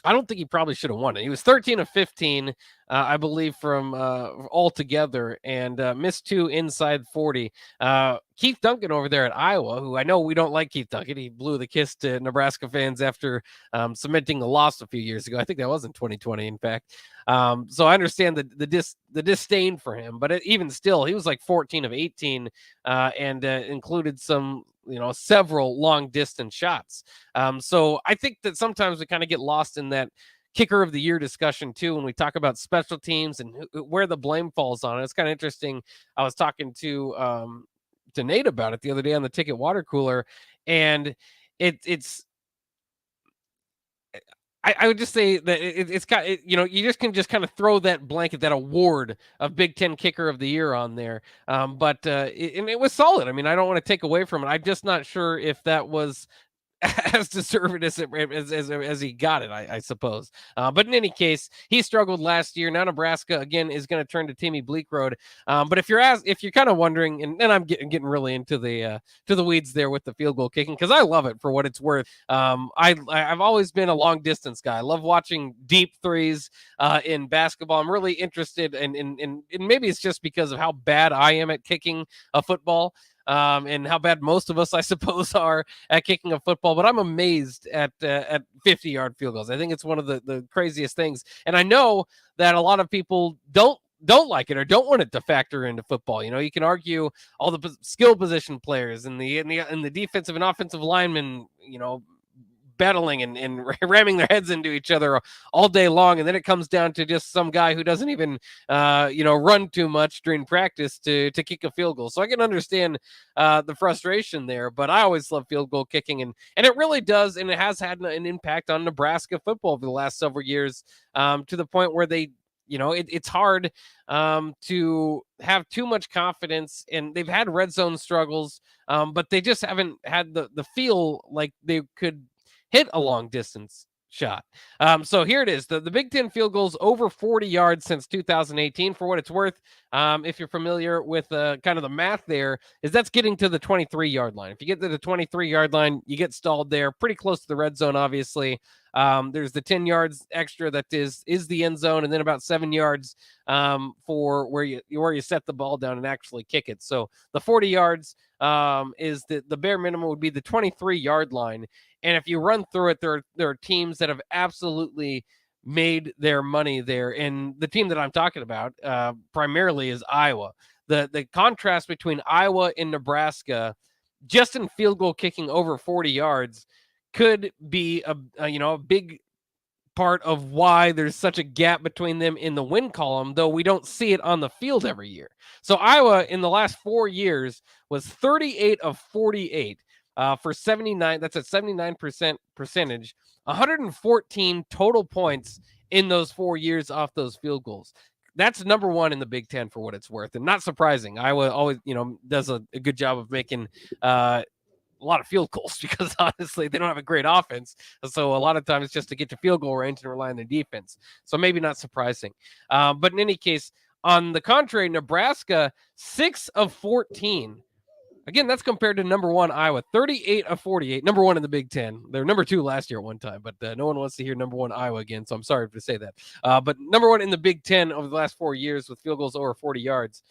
I don't think he probably should have won it. He was 13 of 15, I believe, from altogether, and missed 2 inside 40. Keith Duncan over there at Iowa, who I know we don't like Keith Duncan. He blew the kiss to Nebraska fans after cementing the loss a few years ago. I think that was in 2020, in fact. So I understand the disdain for him, but even still, he was like 14 of 18 and included some, several long distance shots. So I think that sometimes we kind of get lost in that kicker of the year discussion too when we talk about special teams and where the blame falls on it. It's kind of interesting. I was talking to Nate about it the other day on the Ticket Water Cooler, and it's I would just say that it's got, you just can just kind of throw that blanket, that award of Big Ten Kicker of the Year on there. But it was solid. I mean, I don't want to take away from it. I'm just not sure if that was as deserved as he got it, I suppose. But in any case, he struggled last year. Now Nebraska again is going to turn to Timmy Bleekrode. But if you're kind of wondering, and I'm getting really into the weeds there with the field goal kicking, because I love it for what it's worth. I've always been a long distance guy. I love watching deep threes in basketball. I'm really interested in maybe it's just because of how bad I am at kicking a football. And how bad most of us, I suppose, are at kicking a football. But I'm amazed at 50-yard field goals. I think it's one of the craziest things. And I know that a lot of people don't like it or don't want it to factor into football. You can argue all the skill position players and the defensive and offensive linemen, battling and ramming their heads into each other all day long, and then it comes down to just some guy who doesn't even run too much during practice to kick a field goal. So I can understand the frustration there, but I always love field goal kicking, and it really does, and it has had an impact on Nebraska football over the last several years, to the point where they it's hard to have too much confidence, and they've had red zone struggles, but they just haven't had the feel like they could hit a long distance shot. So here it is. The Big Ten field goals over 40 yards since 2018. For what it's worth, if you're familiar with kind of the math there, is that's getting to the 23-yard line. If you get to the 23-yard line, you get stalled there, pretty close to the red zone, obviously. There's the 10 yards extra that is the end zone, and then about 7 yards for where you set the ball down and actually kick it. So the 40 yards is the bare minimum would be the 23-yard line. And if you run through it, there are teams that have absolutely made their money there. And the team that I'm talking about primarily is Iowa. The contrast between Iowa and Nebraska, just in field goal kicking over 40 yards, could be a big part of why there's such a gap between them in the win column, though we don't see it on the field every year. So Iowa in the last 4 years was 38 of 48 for 79. That's a 79% percentage, 114 total points in those 4 years off those field goals. That's number one in the Big Ten for what it's worth. And not surprising. Iowa always, does a good job of making a lot of field goals because honestly, they don't have a great offense. So a lot of times it's just to get to field goal range and rely on their defense. So maybe not surprising. But in any case, on the contrary, Nebraska, 6 of 14 Again, that's compared to number 1 Iowa, 38 of 48, number 1 in the Big Ten. They're number 2 last year at one time, but no one wants to hear number 1 Iowa again, so I'm sorry to say that. But number 1 in the Big Ten over the last 4 years with field goals over 40 yards.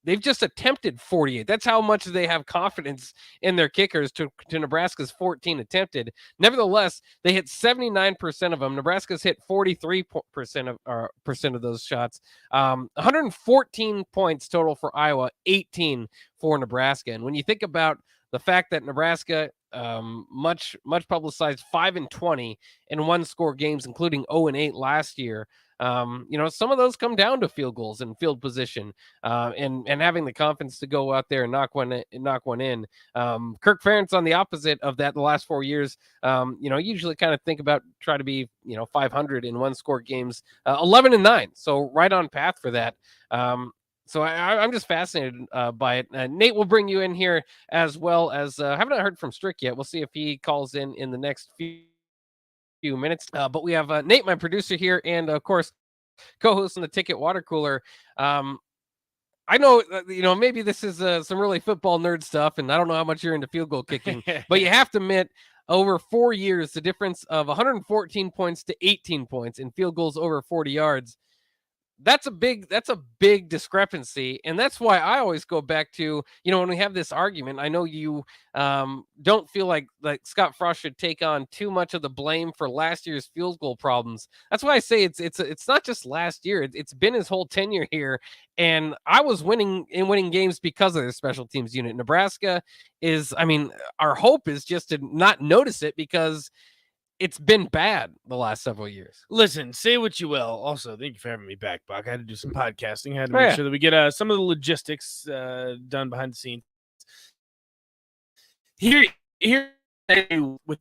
They've just attempted 48. That's how much they have confidence in their kickers to Nebraska's 14 attempted. Nevertheless, they hit 79% of them. Nebraska's hit 43% of those shots. 114 points total for Iowa, 18 for Nebraska. And when you think about the fact that Nebraska, much publicized 5-20 in 1-score games, including 0-8 last year. Some of those come down to field goals and field position, and having the confidence to go out there and knock one in. Kirk Ferentz on the opposite of that the last 4 years. Usually kind of think about try to be 500 in 1-score games, 11-9, so right on path for that. So I'm just fascinated by it. Nate will bring you in here as well as haven't heard from Strick yet. We'll see if he calls in the next few minutes. But we have Nate, my producer here, and of course, co-host on the Ticket Water Cooler. I know, maybe this is some really football nerd stuff, and I don't know how much you're into field goal kicking, but you have to admit, over 4 years, the difference of 114 points to 18 points in field goals over 40 yards. That's a big discrepancy. And that's why I always go back to, when we have this argument, I know you don't feel like Scott Frost should take on too much of the blame for last year's field goal problems. That's why I say it's not just last year. It's been his whole tenure here. And I was winning games because of their special teams unit. Nebraska our hope is just to not notice it because it's been bad the last several years. Listen, say what you will. Also, thank you for having me back, Buck. I had to do some podcasting. I had to make sure that we get some of the logistics done behind the scenes. Here with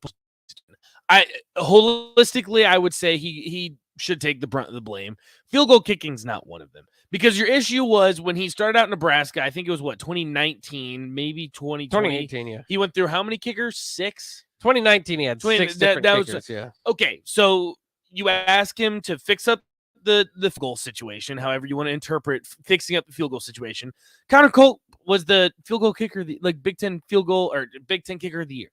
holistically, I would say he should take the brunt of the blame. Field goal kicking's not one of them, because your issue was when he started out in Nebraska. I think it was 2019, maybe 2020. 2018, yeah. He went through how many kickers? 6. 2019, he had 6 different kickers, yeah. Okay, so you ask him to fix up the field goal situation, however you want to interpret fixing up the field goal situation. Connor Colt was the field goal kicker, Big Ten field goal or Big Ten kicker of the year.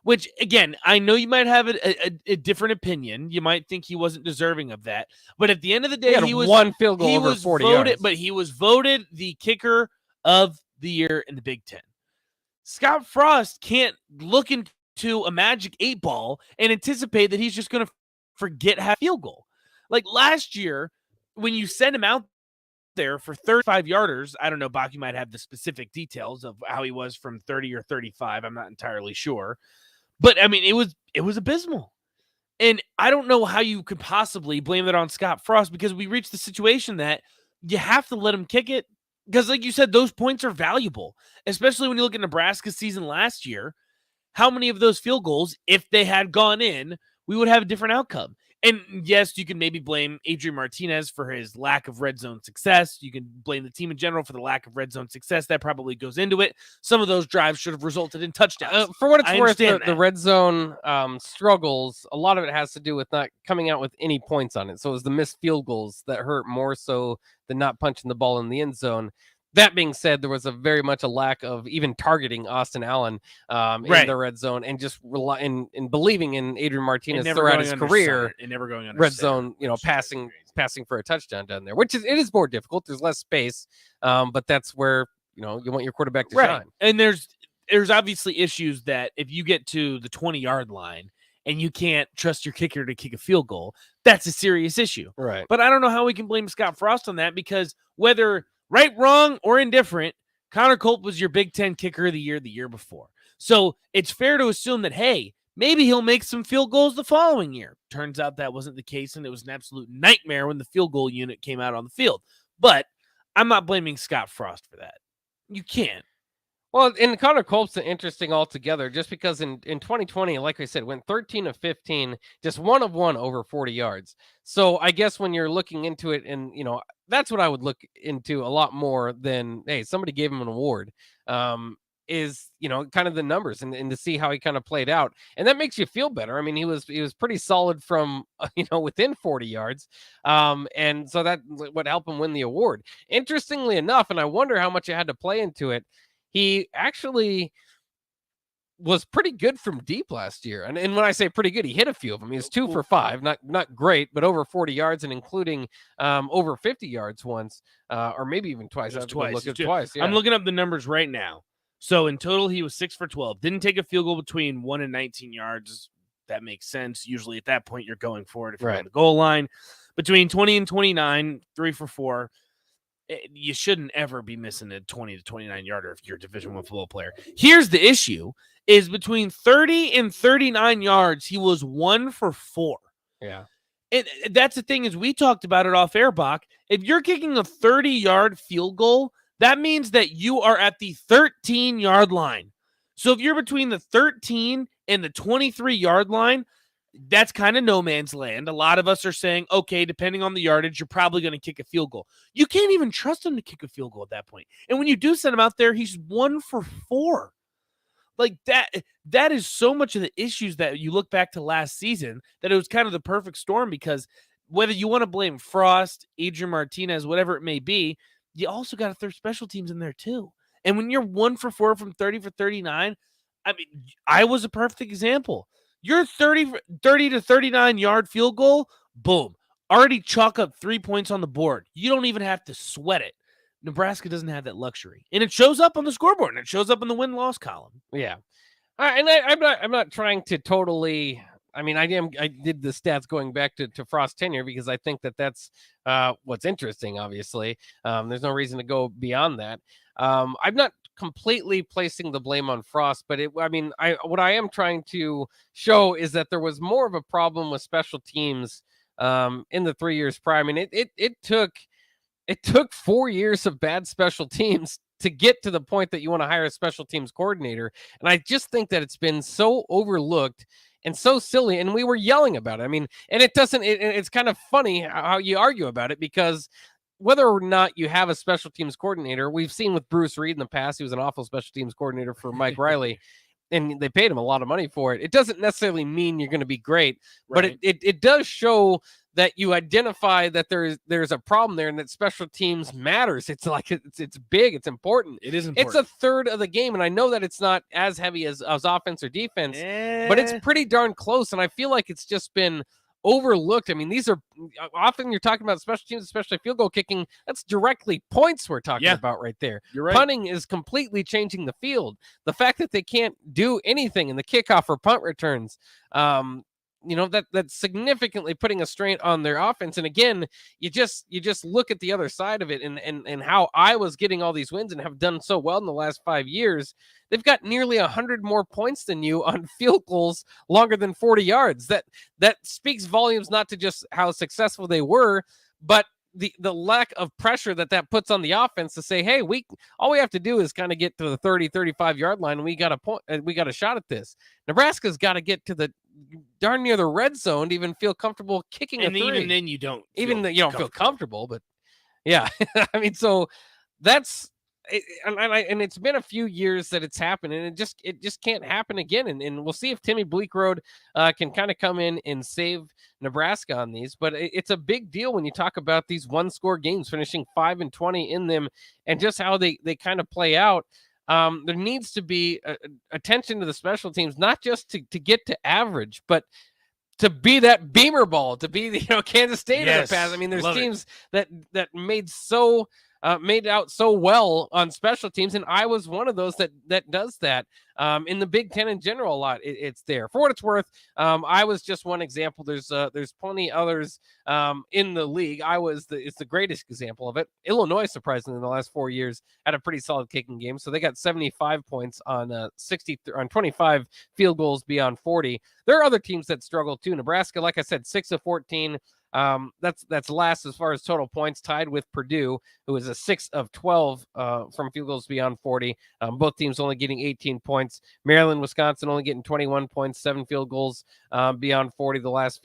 Which, again, I know you might have a different opinion. You might think he wasn't deserving of that. But at the end of the day, he was one field goal over 40 yards. But he was voted the kicker of the year in the Big Ten. Scott Frost can't look into a magic 8 ball and anticipate that he's just going to forget how to field goal. Like last year, when you send him out there for 35 yarders, I don't know, Bach, you might have the specific details of how he was from 30 or 35. I'm not entirely sure. But it was abysmal. And I don't know how you could possibly blame that on Scott Frost, because we reached the situation that you have to let him kick it. Because like you said, those points are valuable, especially when you look at Nebraska's season last year. How many of those field goals, if they had gone in, we would have a different outcome? And yes, you can maybe blame Adrian Martinez for his lack of red zone success. You can blame the team in general for the lack of red zone success. That probably goes into it. Some of those drives should have resulted in touchdowns. For what it's worth, the red zone struggles, a lot of it has to do with not coming out with any points on it. So it was the missed field goals that hurt more so than not punching the ball in the end zone. That being said, there was very much a lack of even targeting Austin Allen in the red zone, and just relying and believing in Adrian Martinez throughout his career. And never going under red zone, passing for a touchdown down there, which it is more difficult. There's less space, but that's where you want your quarterback to shine. And there's obviously issues that if you get to the 20-yard line and you can't trust your kicker to kick a field goal, that's a serious issue. Right. But I don't know how we can blame Scott Frost on that, because whether right, wrong, or indifferent, Connor Colt was your Big Ten kicker of the year before. So it's fair to assume that, hey, maybe he'll make some field goals the following year. Turns out that wasn't the case, and it was an absolute nightmare when the field goal unit came out on the field. But I'm not blaming Scott Frost for that. You can't. Well, and Connor Colt's interesting altogether, just because in 2020, like I said, went 13 of 15, just 1 of 1 over 40 yards. So I guess when you're looking into it, and that's what I would look into a lot more than, hey, somebody gave him an award, is kind of the numbers and to see how he kind of played out, and that makes you feel better. He was pretty solid from within 40 yards, and so that would help him win the award. Interestingly enough, and I wonder how much it had to play into it. he actually was pretty good from deep last year. And when I say pretty good, he hit a few of them. He was 2 for 5, not great, but over 40 yards and including over 50 yards once, or maybe even twice. I have to go look at twice. Yeah. I'm looking up the numbers right now. So in total, he was 6 for 12. Didn't take a field goal between 1 and 19 yards. That makes sense. Usually at that point, you're going for it if you're on the goal line. Between 20 and 29, 3 for 4. You shouldn't ever be missing a 20 to 29 yarder if you're a Division I football player. Here's the issue: is between 30 and 39 yards, he was 1 for 4. Yeah. And that's the thing, is we talked about it off air, Bach. If you're kicking a 30-yard field goal, that means that you are at the 13-yard line. So if you're between the 13 and the 23-yard line, that's kind of no man's land. A lot of us are saying, okay, depending on the yardage, you're probably going to kick a field goal. You can't even trust him to kick a field goal at that point. And when you do send him out there, he's 1 for 4. Like that is so much of the issues that you look back to last season, that it was kind of the perfect storm, because whether you want to blame Frost, Adrian Martinez, whatever it may be, you also got to throw special teams in there too. And when you're 1 for 4 from 30 for 39, I mean, I was a perfect example. Your 30 to 39 yard field goal, boom, already chalk up 3 points on the board. You don't even have to sweat it. Nebraska doesn't have that luxury, and it shows up on the scoreboard, and it shows up in the win-loss column. Yeah, and I'm not trying to totally. I mean, I did the stats going back to Frost's tenure, because I think that's what's interesting. Obviously, there's no reason to go beyond that. I'm not completely placing the blame on Frost, but what I am trying to show is that there was more of a problem with special teams in the 3 years prior. I mean, it took 4 years of bad special teams to get to the point that you want to hire a special teams coordinator. And I just think that it's been so overlooked and so silly. And we were yelling about it. I mean, and it's kind of funny how you argue about it, because whether or not you have a special teams coordinator, we've seen with Bruce Reed in the past, he was an awful special teams coordinator for Mike Riley, and they paid him a lot of money for it. It doesn't necessarily mean you're going to be great, but it does show that you identify that there's a problem there, and that special teams matters. It's like it's big, it's important. It is important. It's a third of the game, and I know that it's not as heavy as offense or defense, but it's pretty darn close, and I feel like it's just been overlooked. I mean, these are often you're talking about special teams, especially field goal kicking. That's directly points we're talking about right there. You're right. Punting is completely changing the field. The fact that they can't do anything in the kickoff or punt returns, that's significantly putting a strain on their offense. And again, you just look at the other side of it, and how Iowa's getting all these wins and have done so well in the last 5 years. They've got nearly 100 more points than you on field goals longer than 40 yards. That speaks volumes, not to just how successful they were, but the lack of pressure that puts on the offense to say, hey, all we have to do is kind of get to the 30, 35 yard line, and we got a shot at this. Nebraska's got to get to the darn near the red zone to even feel comfortable kicking a three. Even then you don't. You don't feel comfortable, but yeah. I mean, so that's and it's been a few years that it's happened, and it just can't happen again. And we'll see if Timmy Bleekrode can kind of come in and save Nebraska on these. But it's a big deal when you talk about these one-score games, finishing 5-20 in them, and just how they kind of play out. There needs to be attention to the special teams, not just to get to average, but to be that beamer ball, to be Kansas State in the past. I mean, there's teams that made out so well on special teams, and I was one of those that does that. In the Big Ten in general, a lot it's there. For what it's worth, I was just one example. There's plenty others in the league. It's the greatest example of it. Illinois, surprisingly, in the last 4 years, had a pretty solid kicking game. So they got 75 points on 25 field goals beyond 40. There are other teams that struggle too. Nebraska, like I said, 6 of 14. That's last as far as total points, tied with Purdue, who is a 6 of 12 from field goals beyond 40. Both teams only getting 18 points. Maryland, Wisconsin only getting 21 points, 7 field goals beyond 40 the last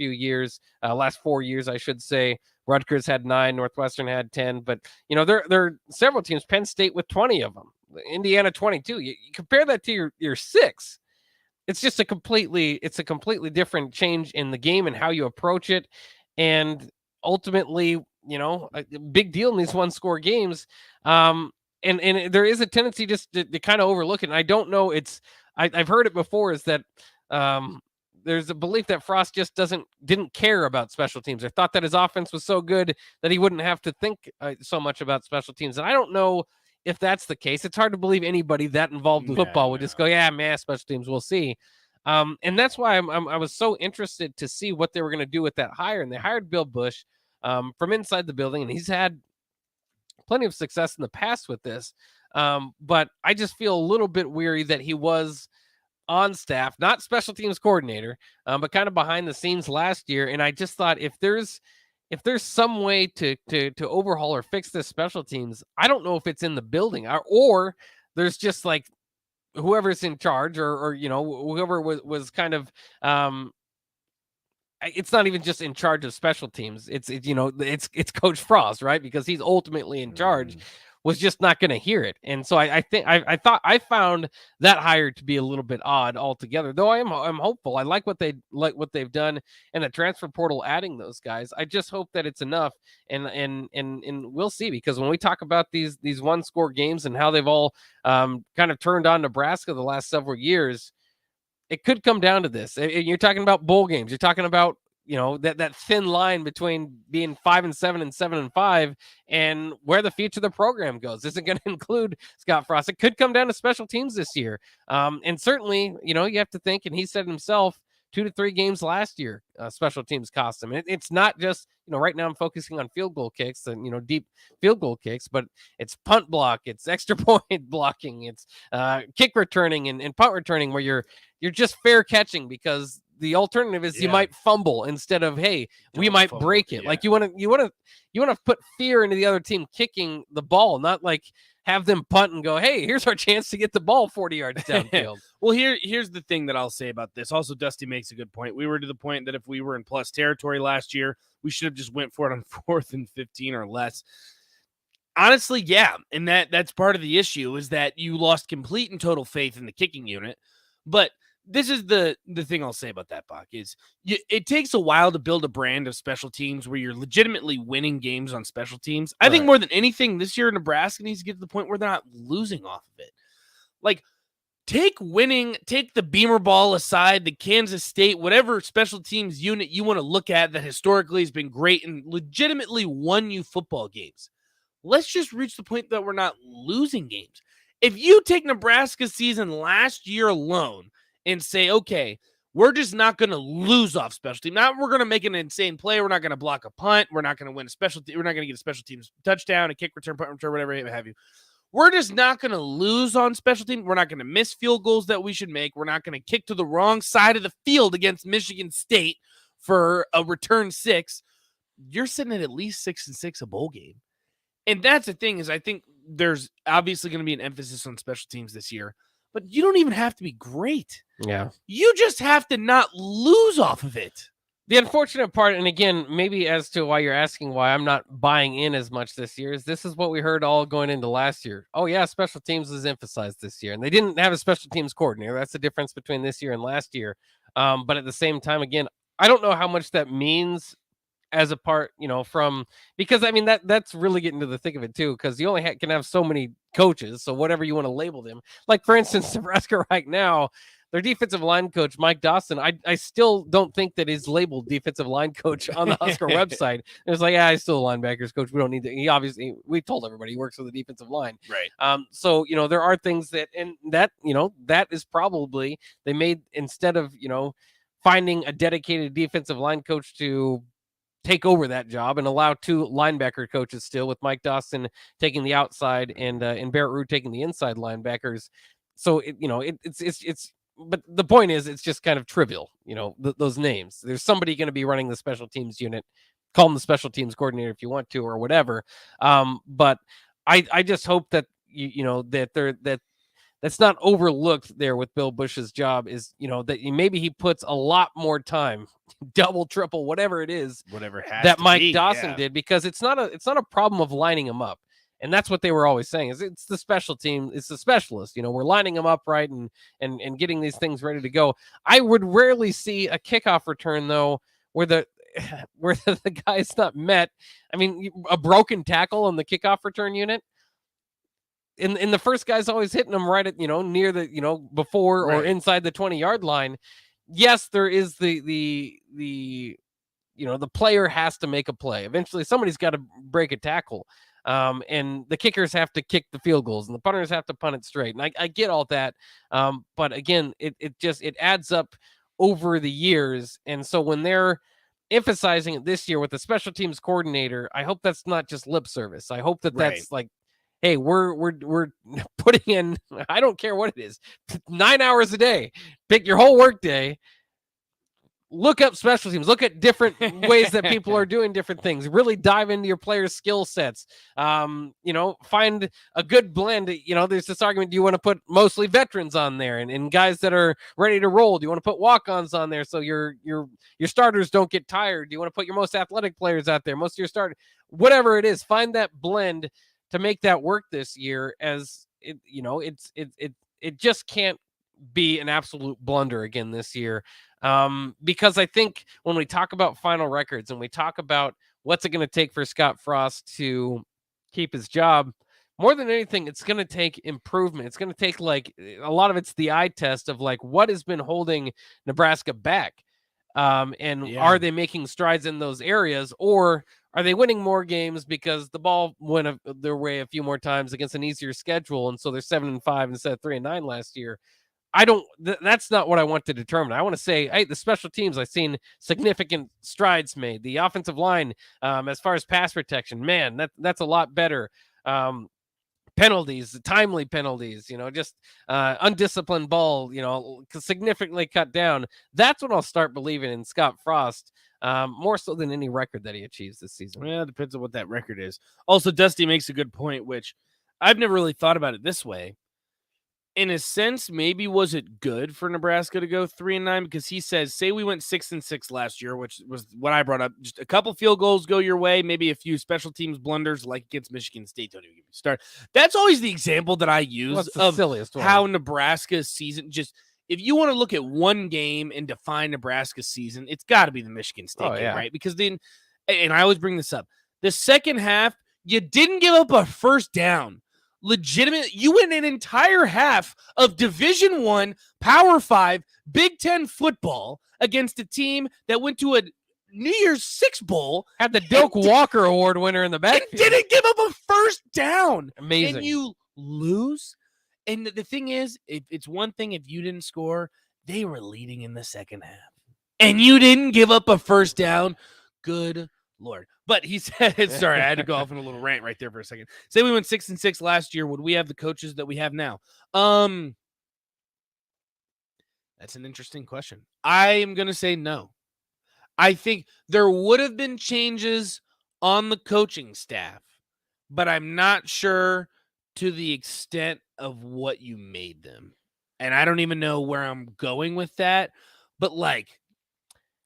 4 years, I should say. Rutgers had 9, Northwestern had 10, but there are several teams. Penn State with 20 of them, Indiana 22. You compare that to your 6. It's just a completely different change in the game and how you approach it. And ultimately, a big deal in these one-score games. and there is a tendency just to kind of overlook it. And I don't know. I've heard it before, is that there's a belief that Frost just didn't care about special teams, or thought that his offense was so good that he wouldn't have to think so much about special teams. And I don't know if that's the case. It's hard to believe anybody that involved with football would just go, yeah, man, special teams, we'll see. And that's why I was so interested to see what they were going to do with that hire. And they hired Bill Bush from inside the building, and he's had plenty of success in the past with this. But I just feel a little bit weary that he was on staff, not special teams coordinator, but kind of behind the scenes last year. And I just thought, if there's some way to overhaul or fix this special teams, I don't know if it's in the building, or there's just like whoever's in charge, or whoever was kind of it's not even just in charge of special teams. It's Coach Frost, right? Because he's ultimately in charge. Was just not going to hear it. And so I think I found that hire to be a little bit odd altogether, though I'm hopeful. I like what they've done in the transfer portal, adding those guys. I just hope that it's enough, and we'll see, because when we talk about these 1-score games and how they've all kind of turned on Nebraska the last several years, it could come down to this. You're talking about bowl games. You're talking about that thin line between being 5-7 and 7-5, and where the future of the program goes. This isn't going to include Scott Frost. It could come down to special teams this year. And certainly, you have to think, and he said himself, 2 to 3 games last year, special teams cost him. It's not just, right now I'm focusing on field goal kicks and, deep field goal kicks, but it's punt block, it's extra point blocking, it's kick returning and punt returning, where you're just fair catching, because the alternative is you might fumble instead of, hey, we might break it. Like you want to put fear into the other team kicking the ball, not like have them punt and go, hey, here's our chance to get the ball 40 yards downfield. Well, here's the thing that I'll say about this. Also, Dusty makes a good point. We were to the point that if we were in plus territory last year, we should have just went for it on 4th and 15 or less. Honestly, yeah. And that's part of the issue, is that you lost complete and total faith in the kicking unit. But this is the thing I'll say about that, Bach, is it takes a while to build a brand of special teams where you're legitimately winning games on special teams. I think more than anything this year, Nebraska needs to get to the point where they're not losing off of it. Like, take the Beamer ball aside, the Kansas State, whatever special teams unit you want to look at that historically has been great and legitimately won you football games. Let's just reach the point that we're not losing games. If you take Nebraska's season last year alone and say, okay, we're just not going to lose off special team. Now we're going to make an insane play. We're not going to block a punt. We're not going to win a special team. We're not going to get a special teams touchdown, a kick return, punt return, whatever have you. We're just not going to lose on special teams. We're not going to miss field goals that we should make. We're not going to kick to the wrong side of the field against Michigan State for a return 6. You're sitting at least 6-6 a bowl game. And that's the thing, is I think there's obviously going to be an emphasis on special teams this year, but you don't even have to be great. Yeah. You just have to not lose off of it. The unfortunate part, and again, maybe as to why you're asking why I'm not buying in as much this year, is this is what we heard all going into last year. Oh, yeah, special teams is emphasized this year. And they didn't have a special teams coordinator. That's the difference between this year and last year. But at the same time, again, I don't know how much that means as a part, from, because I mean, that's really getting to the thick of it too, because you only can have so many coaches. So whatever you want to label them, like for instance, Nebraska right now, their defensive line coach, Mike Dawson, I still don't think that is labeled defensive line coach on the Husker website. It's like, yeah, he's still a linebackers coach. We don't need to. He obviously, we told everybody he works with the defensive line. Right. So, there are things that that is probably, they made, instead of, finding a dedicated defensive line coach to take over that job and allow 2 linebacker coaches still, with Mike Dawson taking the outside and Barrett Root taking the inside linebackers. So, it's but the point is, it's just kind of trivial, those names. There's somebody going to be running the special teams unit. Call them the special teams coordinator if you want to, or whatever. But I just hope that that's not overlooked there with Bill Bush's job, is that maybe he puts a lot more time, double, triple, whatever it is, that Mike Dawson did, because it's not a problem of lining them up. And that's what they were always saying, is it's the special team, it's the specialist. We're lining them up right and getting these things ready to go. I would rarely see a kickoff return though where the guy's not met. I mean, a broken tackle on the kickoff return unit. and the first guy's always hitting them right at, near the, before or Right. inside the 20-yard line. Yes, there is the player has to make a play. Eventually somebody's got to break a tackle. And the kickers have to kick the field goals and the punters have to punt it straight. And I get all that. But again, it adds up over the years. And so when they're emphasizing it this year with the special teams coordinator, I hope that's not just lip service. I hope that that's like, hey, we're putting in, I don't care what it is, 9 hours a day, pick your whole work day. Look up special teams. Look at different ways that people are doing different things. Really dive into your players' skill sets. Find a good blend. There's this argument: do you want to put mostly veterans on there and guys that are ready to roll? Do you want to put walk-ons on there so your starters don't get tired? Do you want to put your most athletic players out there? Most of your starters, whatever it is, find that blend to make that work this year. As it just can't be an absolute blunder again this year. Because I think when we talk about final records and we talk about what's it going to take for Scott Frost to keep his job, more than anything, it's going to take improvement. It's going to take a lot of it's the eye test of what has been holding Nebraska back. Are they making strides in those areas, or are they winning more games because the ball went their way a few more times against an easier schedule? And so they're 7-5 instead of 3-9 last year. That's not what I want to determine. I want to say, hey, the special teams, I've seen significant strides made. The offensive line, as far as pass protection, man, that's a lot better. Penalties, timely penalties, just undisciplined ball, significantly cut down. That's when I'll start believing in Scott Frost, more so than any record that he achieves this season. Yeah, it depends on what that record is. Also, Dusty makes a good point, which I've never really thought about it this way. In a sense, maybe was it good for Nebraska to go 3-9? Because he says, say we went 6-6 last year, which was what I brought up. Just a couple field goals go your way, maybe a few special teams blunders like against Michigan State. Don't even get me started. That's always the example that I use of how Nebraska's season just. If you want to look at one game and define Nebraska's season, it's got to be the Michigan State game, right? Because then, and I always bring this up, the second half, you didn't give up a first down. Legitimate, you went an entire half of Division I, Power 5, Big Ten football against a team that went to a New Year's Six Bowl, had the Doak Walker Award winner in the backfield, and didn't give up a first down. Amazing. And you lose. And the thing is, it's one thing if you didn't score, they were leading in the second half, and you didn't give up a first down. Good Lord. But he said, sorry, I had to go off on a little rant right there for a second. Say we went 6-6 last year. Would we have the coaches that we have now? That's an interesting question. I am going to say no. I think there would have been changes on the coaching staff, but I'm not sure to the extent of what you made them. And I don't even know where I'm going with that. But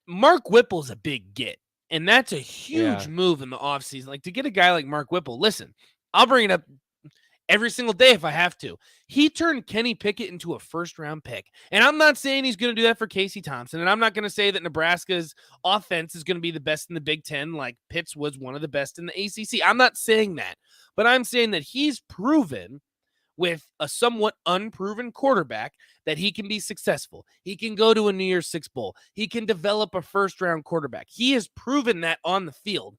Mark Whipple's a big get. And that's a huge move in the offseason. To get a guy like Mark Whipple, listen, I'll bring it up every single day if I have to. He turned Kenny Pickett into a first-round pick. And I'm not saying he's going to do that for Casey Thompson. And I'm not going to say that Nebraska's offense is going to be the best in the Big Ten like Pitts was one of the best in the ACC. I'm not saying that. But I'm saying that he's proven with a somewhat unproven quarterback that he can be successful. He can go to a New Year's Six Bowl. He can develop a first-round quarterback. He has proven that on the field.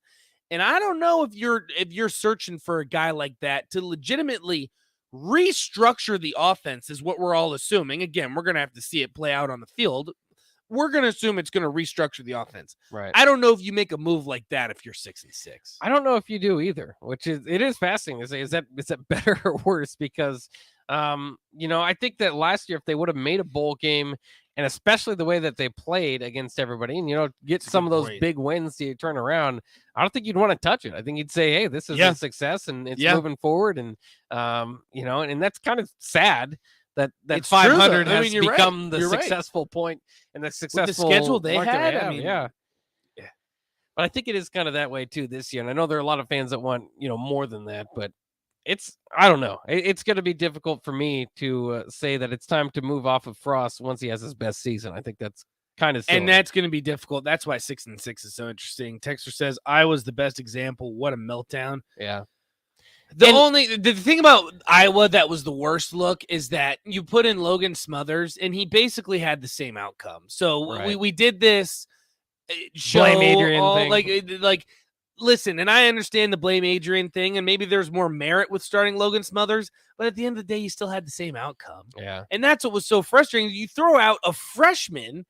And I don't know if you're searching for a guy like that to legitimately restructure the offense is what we're all assuming. Again, we're going to have to see it play out on the field. We're going to assume it's going to restructure the offense. Right. I don't know if you make a move like that if you're 6-6. I don't know if you do either, it is fascinating to say, is that better or worse? Because, I think that last year, if they would have made a bowl game, and especially the way that they played against everybody and, get some of those big wins to turn around, I don't think you'd want to touch it. I think you'd say, hey, this is a success and it's moving forward. And, and that's kind of sad that 500 has become the successful point and the successful with the schedule they had. Yeah. But I think it is kind of that way too this year. And I know there are a lot of fans that want, more than that, but I don't know. It's going to be difficult for me to say that it's time to move off of Frost once he has his best season. I think that's kind of silly. And that's going to be difficult. That's why 6-6 is so interesting. Texter says, I was the best example. What a meltdown. Yeah. The thing about Iowa that was the worst look is that you put in Logan Smothers and he basically had the same outcome. So we did this show Blame Adrian thing. like listen, and I understand the blame Adrian thing, and maybe there's more merit with starting Logan Smothers, but at the end of the day, you still had the same outcome. Yeah. And that's what was so frustrating. You throw out a freshman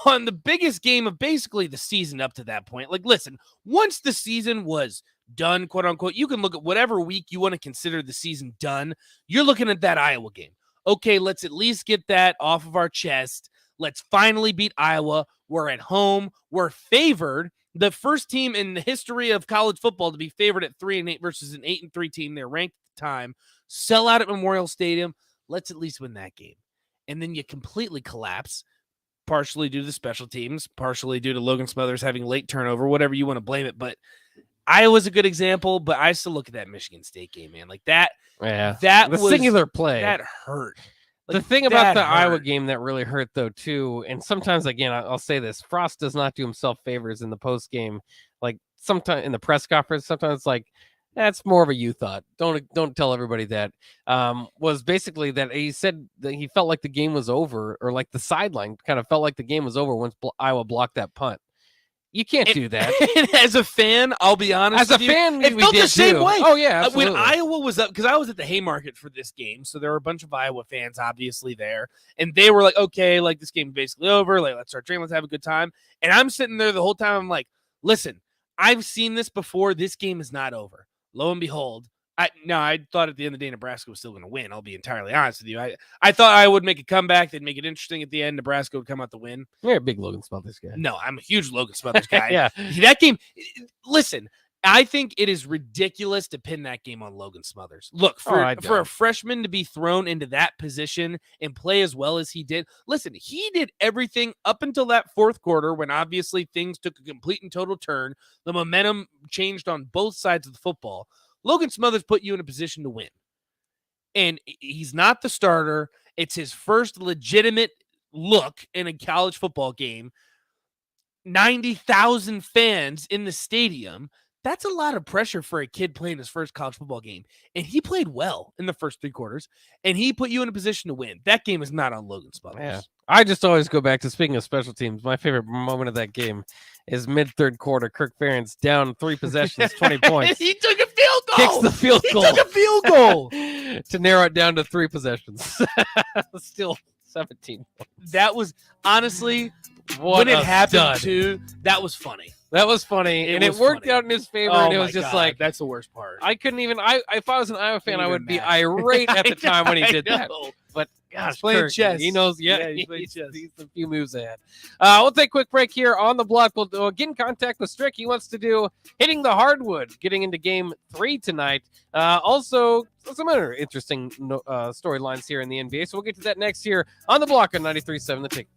on the biggest game of basically the season up to that point. Like, listen, once the season was done, quote unquote, you can look at whatever week you want to consider the season done. You're looking at that Iowa game. Okay, let's at least get that off of our chest. Let's finally beat Iowa. We're at home. We're favored. The first team in the history of college football to be favored at 3-8 versus an 8-3 team. They're ranked at the time. Sell out at Memorial Stadium. Let's at least win that game. And then you completely collapse, partially due to the special teams, partially due to Logan Smothers having late turnover, whatever you want to blame it. But Iowa's a good example, but I still look at that Michigan State game, man. Like that. Yeah. That the was singular play. That hurt. The thing about the Iowa game that really hurt, though, too, and sometimes, again, I'll say this, Frost does not do himself favors in the post game. Like, sometimes in the press conference, sometimes it's like, that's more of a you thought. Don't tell everybody that. Was basically that he said that he felt like the game was over, or like the sideline kind of felt like the game was over once Iowa blocked that punt. You can't do that. And as a fan, I'll be honest. As a fan, it felt the same way. Oh yeah, absolutely. When Iowa was up, because I was at the Haymarket for this game, so there were a bunch of Iowa fans obviously there, and they were like, "Okay, like this game is basically over. Like let's start drinking, let's have a good time." And I'm sitting there the whole time. I'm like, "Listen, I've seen this before. This game is not over." Lo and behold, I thought at the end of the day Nebraska was still going to win. I'll be entirely honest with you. I thought I would make a comeback. They'd make it interesting at the end. Nebraska would come out to win. You're a big Logan Smothers guy. No, I'm a huge Logan Smothers guy. Yeah. That game, listen, I think it is ridiculous to pin that game on Logan Smothers. Look, for a freshman to be thrown into that position and play as well as he did, listen, he did everything up until that fourth quarter when obviously things took a complete and total turn. The momentum changed on both sides of the football. Logan Smothers put you in a position to win. And he's not the starter. It's his first legitimate look in a college football game. 90,000 fans in the stadium. That's a lot of pressure for a kid playing his first college football game. And he played well in the first three quarters, and he put you in a position to win. That game is not on Logan Smothers. Yeah. I just always go back to, speaking of special teams, my favorite moment of that game is mid-third quarter. Kirk Ferentz down 3 possessions, 20 points. He took a field goal. Kicks the field goal. He took a field goal. To narrow it down to 3 possessions. Still 17 points. That was, honestly, what when it a happened, stud. too, that was funny. That was funny, and it worked out in his favor. And it was just like, that's the worst part. I couldn't even. If I was an Iowa fan, I would be mad. irate at the time when he did that. know. But gosh, playing Kirk, chess. he knows. He's playing chess. He's a few moves ahead. We'll take a quick break here on the block. We'll get in contact with Strick. He wants to do hitting the hardwood, getting into Game 3 tonight. Also, some other interesting storylines here in the NBA. So we'll get to that next year on the block on 93.7 The Ticket.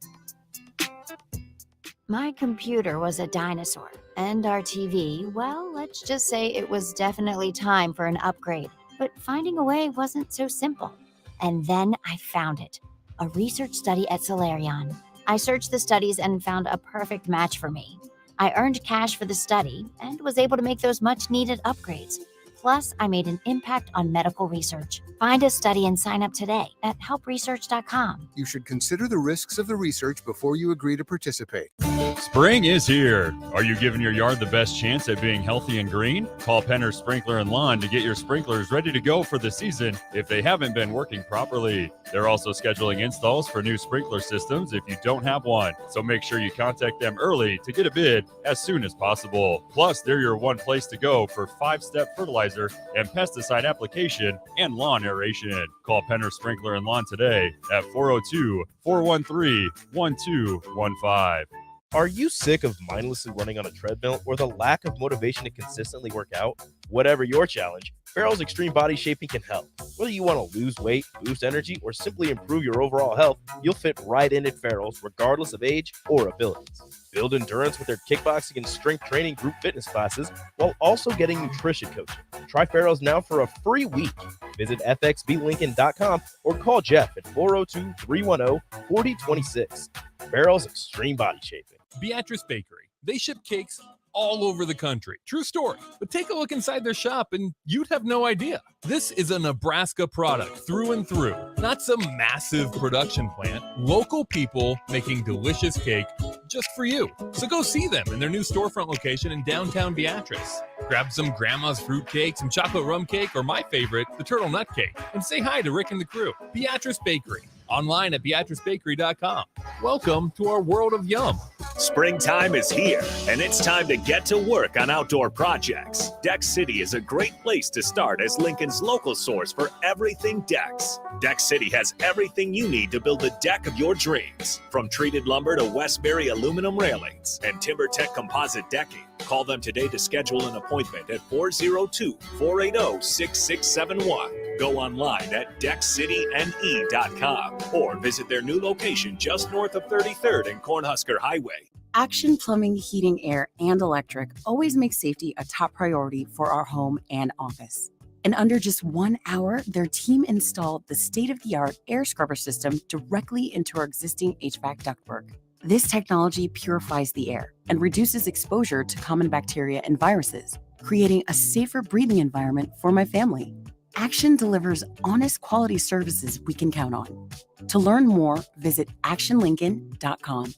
My computer was a dinosaur, and our TV, well, let's just say it was definitely time for an upgrade. But finding a way wasn't so simple. And then I found it. A research study at Solarion. I searched the studies and found a perfect match for me. I earned cash for the study and was able to make those much-needed upgrades. Plus, I made an impact on medical research. Find a study and sign up today at helpresearch.com. You should consider the risks of the research before you agree to participate. Spring is here. Are you giving your yard the best chance at being healthy and green? Call Penner Sprinkler and Lawn to get your sprinklers ready to go for the season if they haven't been working properly. They're also scheduling installs for new sprinkler systems if you don't have one. So make sure you contact them early to get a bid as soon as possible. Plus, they're your one place to go for 5-step fertilizer and pesticide application and lawn aeration. Call Penner Sprinkler and Lawn today at 402-413-1215. Are you sick of mindlessly running on a treadmill or the lack of motivation to consistently work out? Whatever your challenge, Farrell's Extreme Body Shaping can help. Whether you want to lose weight, boost energy, or simply improve your overall health, you'll fit right in at Farrell's regardless of age or abilities. Build endurance with their kickboxing and strength training group fitness classes while also getting nutrition coaching. Try Farrell's now for a free week. Visit fxblincoln.com or call Jeff at 402-310-4026. Farrell's Extreme Body Shaping. Beatrice Bakery. They ship cakes all over the country. True story. But take a look inside their shop and you'd have no idea. This is a Nebraska product through and through. Not some massive production plant. Local people making delicious cake just for you. So go see them in their new storefront location in downtown Beatrice. Grab some grandma's fruit cake, some chocolate rum cake, or my favorite, the turtle nut cake. And say hi to Rick and the crew. Beatrice Bakery. Online at beatricebakery.com. Welcome to our world of yum. Springtime is here, and it's time to get to work on outdoor projects. Deck City is a great place to start as Lincoln's local source for everything decks. Deck City has everything you need to build the deck of your dreams. From treated lumber to Westbury aluminum railings and TimberTech composite decking. Call them today to schedule an appointment at 402-480-6671. Go online at deckcityne.com or visit their new location just north of 33rd and Cornhusker Highway. Action Plumbing, Heating, Air, and Electric always makes safety a top priority for our home and office. In under just 1 hour, their team installed the state-of-the-art air scrubber system directly into our existing HVAC ductwork. This technology purifies the air and reduces exposure to common bacteria and viruses, creating a safer breathing environment for my family. Action delivers honest quality services we can count on. To learn more, visit actionlincoln.com.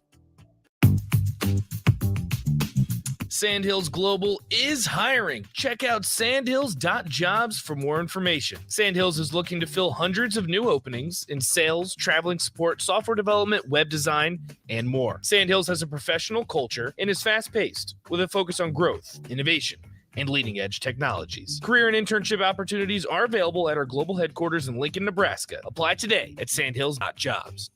Sandhills Global is hiring. Check out sandhills.jobs for more information. Sandhills is looking to fill hundreds of new openings in sales, traveling support, software development, web design, and more. Sandhills has a professional culture and is fast-paced with a focus on growth, innovation, and leading-edge technologies. Career and internship opportunities are available at our global headquarters in Lincoln, Nebraska. Apply today at sandhills.jobs.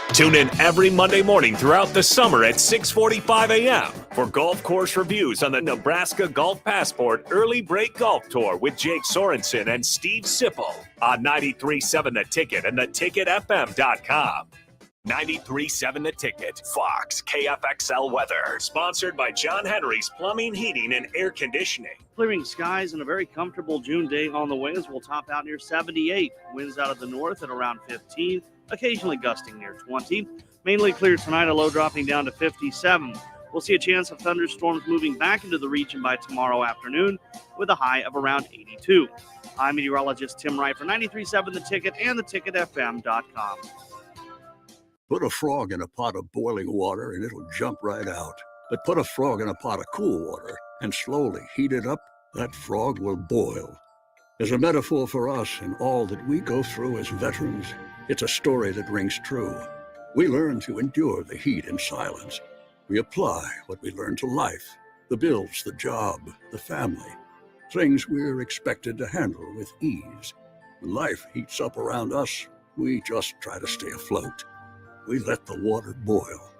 Tune in every Monday morning throughout the summer at 6:45 a.m. for golf course reviews on the Nebraska Golf Passport Early Break Golf Tour with Jake Sorensen and Steve Sipple on 93.7 The Ticket and theticketfm.com. 93.7 The Ticket, Fox, KFXL weather. Sponsored by John Henry's Plumbing, Heating, and Air Conditioning. Clearing skies and a very comfortable June day on the way as we'll top out near 78. Winds out of the north at around 15. Occasionally gusting near 20. Mainly clear tonight, a low dropping down to 57. We'll see a chance of thunderstorms moving back into the region by tomorrow afternoon with a high of around 82. I'm meteorologist Tim Wright for 93.7 The Ticket and theticketfm.com. Put a frog in a pot of boiling water and it'll jump right out. But put a frog in a pot of cool water and slowly heat it up, that frog will boil. As a metaphor for us and all that we go through as veterans, it's a story that rings true. We learn to endure the heat in silence. We apply what we learn to life, the bills, the job, the family, things we're expected to handle with ease. When life heats up around us, we just try to stay afloat. We let the water boil.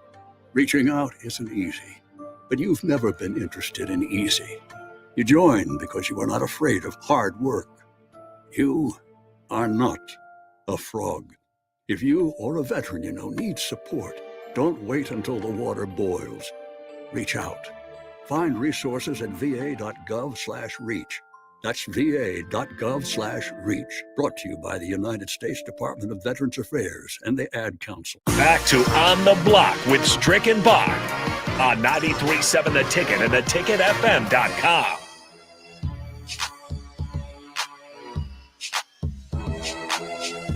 Reaching out isn't easy, but you've never been interested in easy. You join because you are not afraid of hard work. You are not a frog. If you or a veteran you know needs support, don't wait until the water boils. Reach out. Find resources at va.gov/reach. That's va.gov/reach. Brought to you by the United States Department of Veterans Affairs and the Ad Council. Back to On the Block with Strick and Bach on 93.7 The Ticket and theticketfm.com.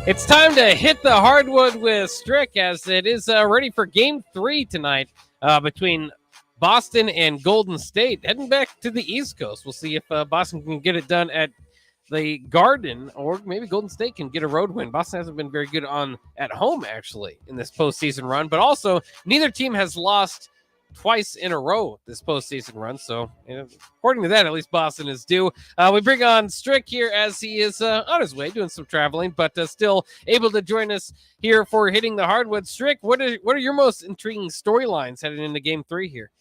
It's time to hit the hardwood with Strick as it is ready for Game 3 tonight between Boston and Golden State. Heading back to the East Coast. We'll see if Boston can get it done at the Garden, or maybe Golden State can get a road win. Boston hasn't been very good at home, actually, in this postseason run. But also, neither team has lost twice in a row this postseason run. So, according to that, at least Boston is due. We bring on Strick here as he is on his way doing some traveling, but still able to join us here for Hitting the Hardwood. Strick, what are your most intriguing storylines heading into Game 3 here?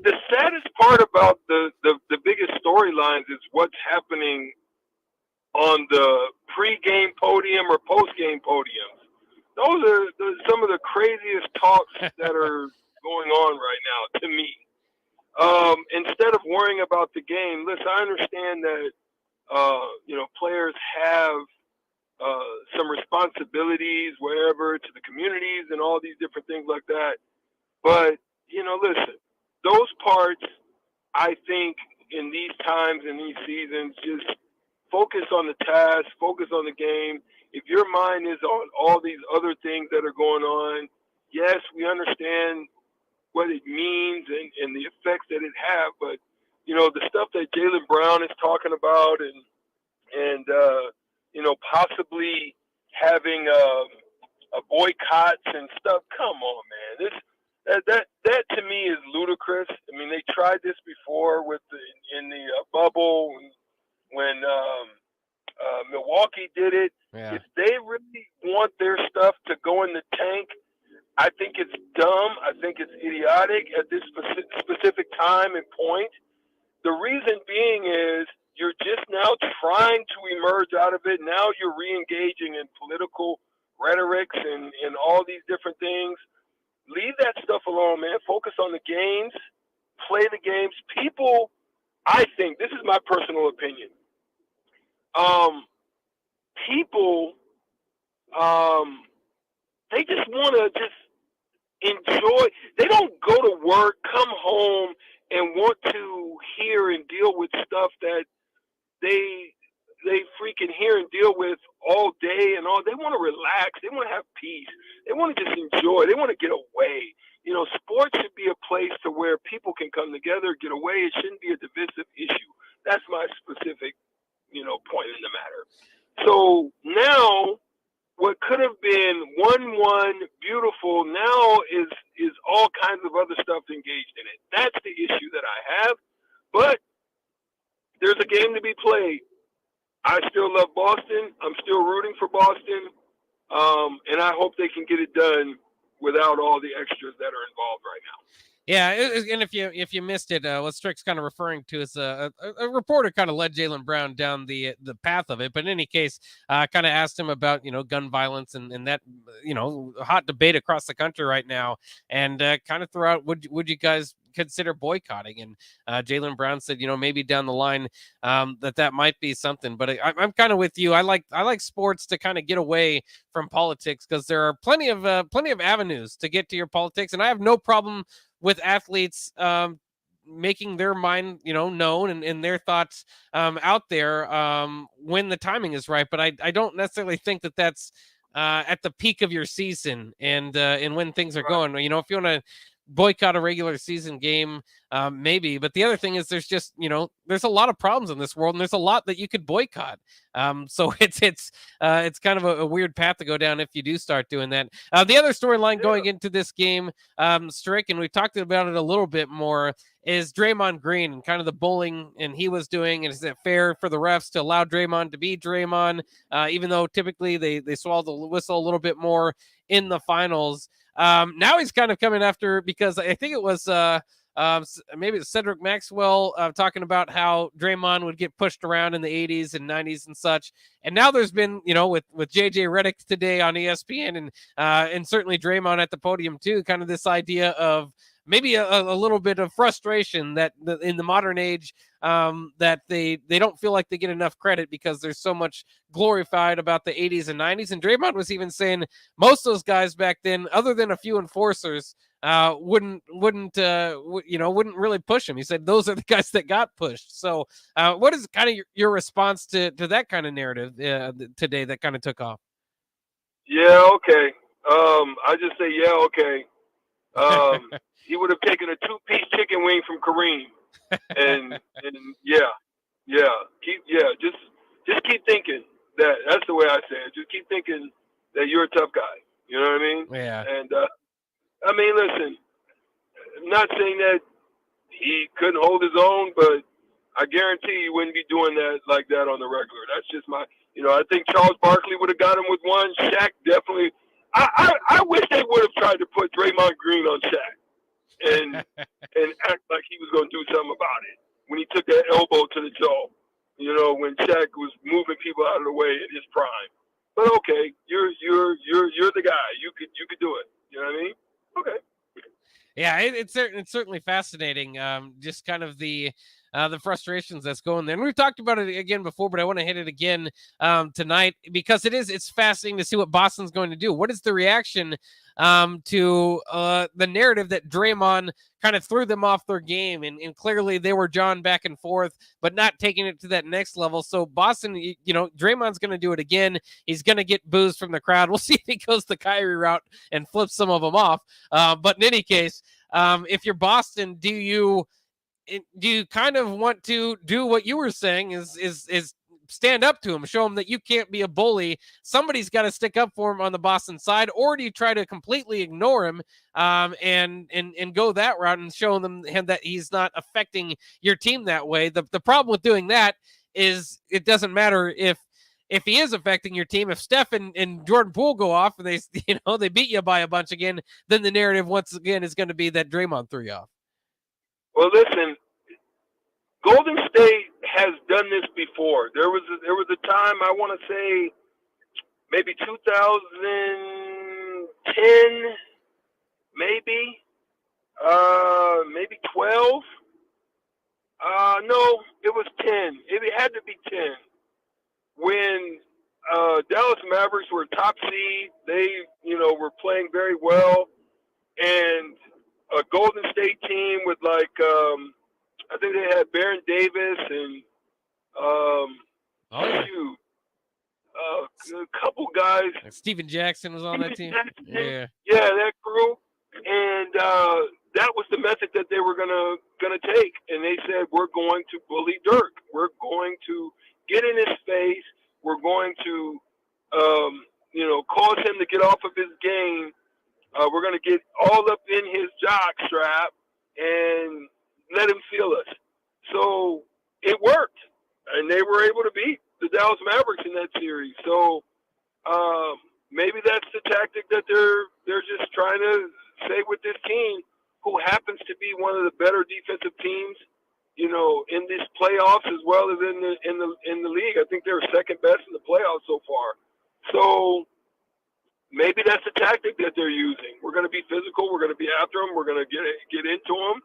The saddest part about the biggest storylines is what's happening on the pre-game podium or post-game podiums. Those are some of the craziest talks that are going on right now to me. Instead of worrying about the game, listen, I understand that, players have some responsibilities, wherever, to the communities and all these different things like that. But, listen, those parts, I think, in these times, in these seasons, just focus on the task, focus on the game. If your mind is on all these other things that are going on, yes, we understand what it means and the effects that it have, but, the stuff that Jaylen Brown is talking about and possibly having boycotts and stuff. Come on, man. That to me is ludicrous. I mean, they tried this before in the bubble when Milwaukee did it. Yeah. If they really want their stuff to go in the tank, I think it's dumb. I think it's idiotic at this specific time and point. The reason being is you're just now trying to emerge out of it. Now you're re-engaging in political rhetorics and all these different things. Leave that stuff alone, man. Focus on the games. Play the games. People, I think, this is my personal opinion. People, they just want to just enjoy. They don't go to work, come home, and want to hear and deal with stuff that they freaking hear and deal with all day and all. They want to relax. They want to have peace. They want to just enjoy. They want to get away. Sports should be a place to where people can come together, get away. It shouldn't be a divisive issue. That's my specific, point in the matter. So now what could have been 1-1 beautiful now is all kinds of other stuff engaged in it. That's the issue that I have. But there's a game to be played. I still love Boston. I'm still rooting for Boston. And I hope they can get it done without all the extras that are involved right now. Yeah, and if you missed it, what Strick's kind of referring to is a reporter kind of led Jaylen Brown down the path of it. But in any case, kind of asked him about gun violence and that hot debate across the country right now, and kind of threw out would you guys consider boycotting? And Jaylen Brown said maybe down the line that might be something. But I'm kind of with you. I like sports to kind of get away from politics because there are plenty of avenues to get to your politics, and I have no problem with athletes making their mind, known and their thoughts out there when the timing is right. But I don't necessarily think that that's at the peak of your season and when things are going. If you want to boycott a regular season game, maybe. But the other thing is there's just, there's a lot of problems in this world and there's a lot that you could boycott. So it's kind of a weird path to go down if you do start doing that. The other storyline going into this game, Strick, and we talked about it a little bit more, is Draymond Green and kind of the bullying and he was doing. And is it fair for the refs to allow Draymond to be Draymond, even though typically they swallow the whistle a little bit more in the finals? Now he's kind of coming after, because I think it was maybe it's Cedric Maxwell talking about how Draymond would get pushed around in the 80s and 90s and such. And now there's been, with JJ Redick today on ESPN and certainly Draymond at the podium too, kind of this idea of maybe a little bit of frustration that in the modern age that they don't feel like they get enough credit because there's so much glorified about the 80s and 90s. And Draymond was even saying most of those guys back then, other than a few enforcers, wouldn't really push him. He said those are the guys that got pushed. So what is kind of your response to that kind of narrative today that kind of took off? Yeah, okay. I just say, yeah, okay. He would have taken a 2-piece chicken wing from Kareem, and just keep thinking that. That's the way I say it. Just keep thinking that you're a tough guy. You know what I mean? Yeah. And listen, I'm not saying that he couldn't hold his own, but I guarantee he wouldn't be doing that like that on the regular. That's just my. I think Charles Barkley would have got him with one. Shaq definitely. I wish they would have tried to put Draymond Green on Shaq and act like he was going to do something about it when he took that elbow to the jaw. When Shaq was moving people out of the way in his prime. But okay, you're the guy. You could do it. You know what I mean? Okay. Yeah, it's certainly fascinating. Just kind of the the frustrations that's going there. And we've talked about it again before, but I want to hit it again tonight because it's fascinating to see what Boston's going to do. What is the reaction to the narrative that Draymond kind of threw them off their game, and clearly they were drawn back and forth, but not taking it to that next level. So Boston, Draymond's going to do it again. He's going to get boos from the crowd. We'll see if he goes the Kyrie route and flips some of them off. But in any case, if you're Boston, do you kind of want to do what you were saying is stand up to him, show him that you can't be a bully? Somebody's got to stick up for him on the Boston side, or do you try to completely ignore him and go that route and show him that he's not affecting your team that way? The problem with doing that is it doesn't matter if he is affecting your team. If Steph and Jordan Poole go off and they beat you by a bunch again, then the narrative once again is going to be that Draymond threw you off. Well, listen, Golden State has done this before. There was a time, I want to say maybe 2010, maybe 12. No, it was 10. It had to be 10. When Dallas Mavericks were top seed, they were playing very well, and a Golden State team with I think they had Baron Davis and a couple guys. Steven Jackson was on that team. Yeah, that crew, and that was the method that they were gonna take. And they said, we're going to bully Dirk. We're going to get in his face. We're going to cause him to get off of his game. We're going to get all up in his jock strap and let him feel us. So it worked, and they were able to beat the Dallas Mavericks in that series. So maybe that's the tactic that they're just trying to say with this team, who happens to be one of the better defensive teams, in these playoffs as well as in the league. I think they were second best in the playoffs so far. So maybe that's the tactic that they're using. We're going to be physical. We're going to be after them. We're going to get into them.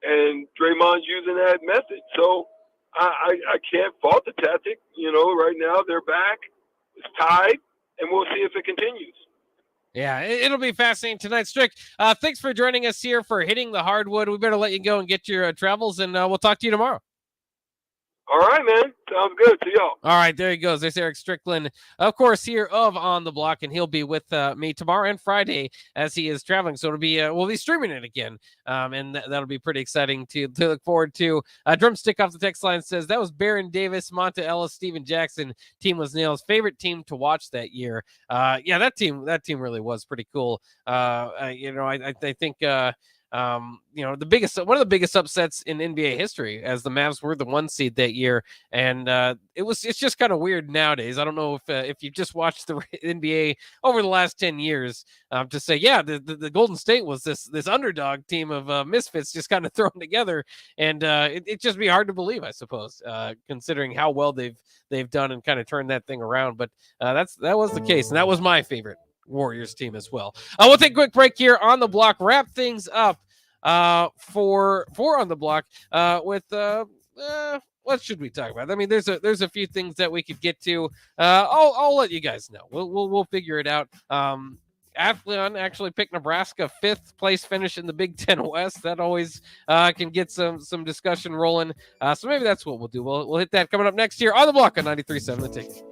And Draymond's using that method. So I can't fault the tactic. Right now they're back. It's tied, and we'll see if it continues. Yeah, it'll be fascinating tonight. Strick, thanks for joining us here for Hitting the Hardwood. We better let you go and get your travels, and we'll talk to you tomorrow. All right, man. Sounds good. See y'all. All right, there he goes. There's Eric Strickland, of course, here of On the Block, and he'll be with me tomorrow and Friday as he is traveling. So it'll be we'll be streaming it again, and that'll be pretty exciting to look forward to. Drumstick off the text line says that was Baron Davis, Monta Ellis, Steven Jackson. Team was Nail's favorite team to watch that year. Yeah, that team really was pretty cool. I think. One of the biggest upsets in NBA history, as the Mavs were the 1 seed that year, and it's just kind of weird nowadays. I don't know if you just watched the NBA over the last 10 years to say, yeah, the Golden State was this underdog team of misfits just kind of thrown together, and it'd just be hard to believe, I suppose, considering how well they've done and kind of turned that thing around. But that was the case, and that was my favorite Warriors team as well. We'll take a quick break here on the block, wrap things up for On the Block with what should we talk about? I mean, there's a few things that we could get to. I'll let you guys know. We'll figure it out. Athlon actually picked Nebraska 5th place finish in the Big Ten West. That always can get some discussion rolling. So maybe that's what we'll do. We'll hit that coming up next year on the Block on 93.7 The Ticket.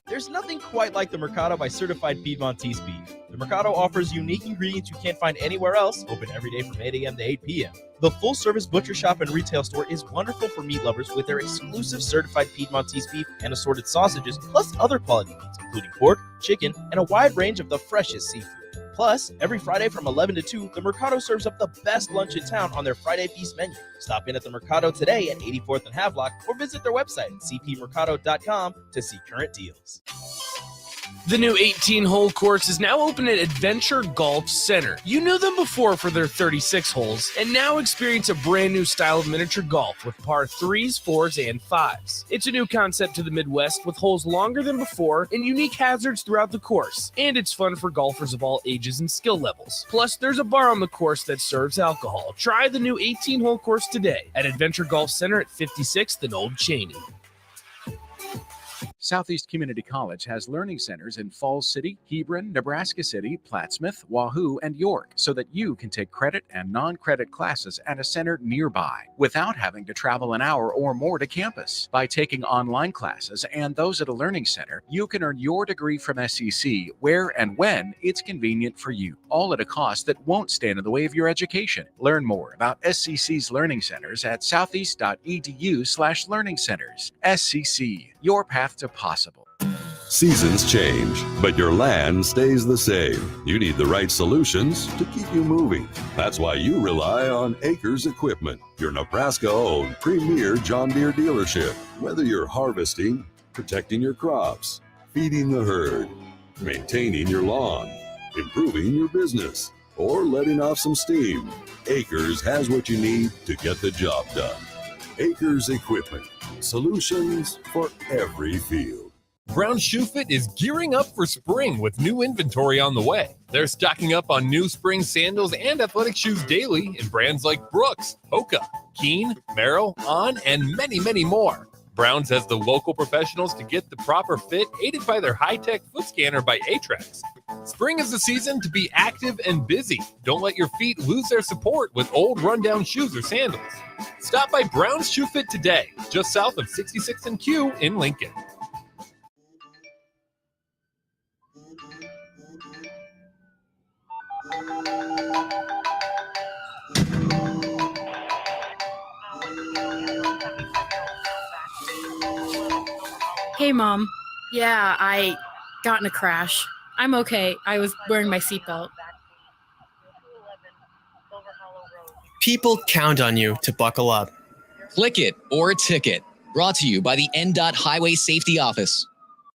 There's nothing quite like the Mercado by Certified Piedmontese beef. The Mercado offers unique ingredients you can't find anywhere else, open every day from 8 a.m. to 8 p.m. The full-service butcher shop and retail store is wonderful for meat lovers with their exclusive certified Piedmontese beef and assorted sausages, plus other quality meats, including pork, chicken, and a wide range of the freshest seafood. Plus, every Friday from 11 to 2, the Mercado serves up the best lunch in town on their Friday Feast menu. Stop in at the Mercado today at 84th and Havelock or visit their website at cpmercado.com to see current deals. The new 18-hole course is now open at Adventure Golf Center. You knew them before for their 36 holes, and now experience a brand new style of miniature golf with par 3s, 4s, and 5s. It's a new concept to the Midwest with holes longer than before and unique hazards throughout the course. And it's fun for golfers of all ages and skill levels. Plus, there's a bar on the course that serves alcohol. Try the new 18-hole course today at Adventure Golf Center at 56th and Old Cheney. Southeast Community College has learning centers in Falls City, Hebron, Nebraska City, Plattsmouth, Wahoo, and York, so that you can take credit and non-credit classes at a center nearby without having to travel an hour or more to campus. By taking online classes and those at a learning center, you can earn your degree from SEC where and when it's convenient for you, all at a cost that won't stand in the way of your education. Learn more about SCC's learning centers at southeast.edu/learning centers. SCC, your path to possible. Seasons change, but your land stays the same. You need the right solutions to keep you moving. That's why you rely on Acres Equipment, your Nebraska-owned premier John Deere dealership. Whether you're harvesting, protecting your crops, feeding the herd, maintaining your lawn, improving your business, or letting off some steam, Acres has what you need to get the job done. Acres Equipment, solutions for every field. Brown Shoe Fit is gearing up for spring with new inventory on the way. They're stocking up on new spring sandals and athletic shoes daily in brands like Brooks, Hoka, Keen, Merrell, On, and many, many more. Browns has the local professionals to get the proper fit, aided by their high-tech foot scanner by Atrax. Spring is the season to be active and busy. Don't let your feet lose their support with old rundown shoes or sandals. Stop by Brown's Shoe Fit today, just south of 66th and Q in Lincoln. Hey, Mom. Yeah, I got in a crash. I'm okay. I was wearing my seatbelt. People count on you to buckle up. Click it or a ticket. Brought to you by the NDOT Highway Safety Office.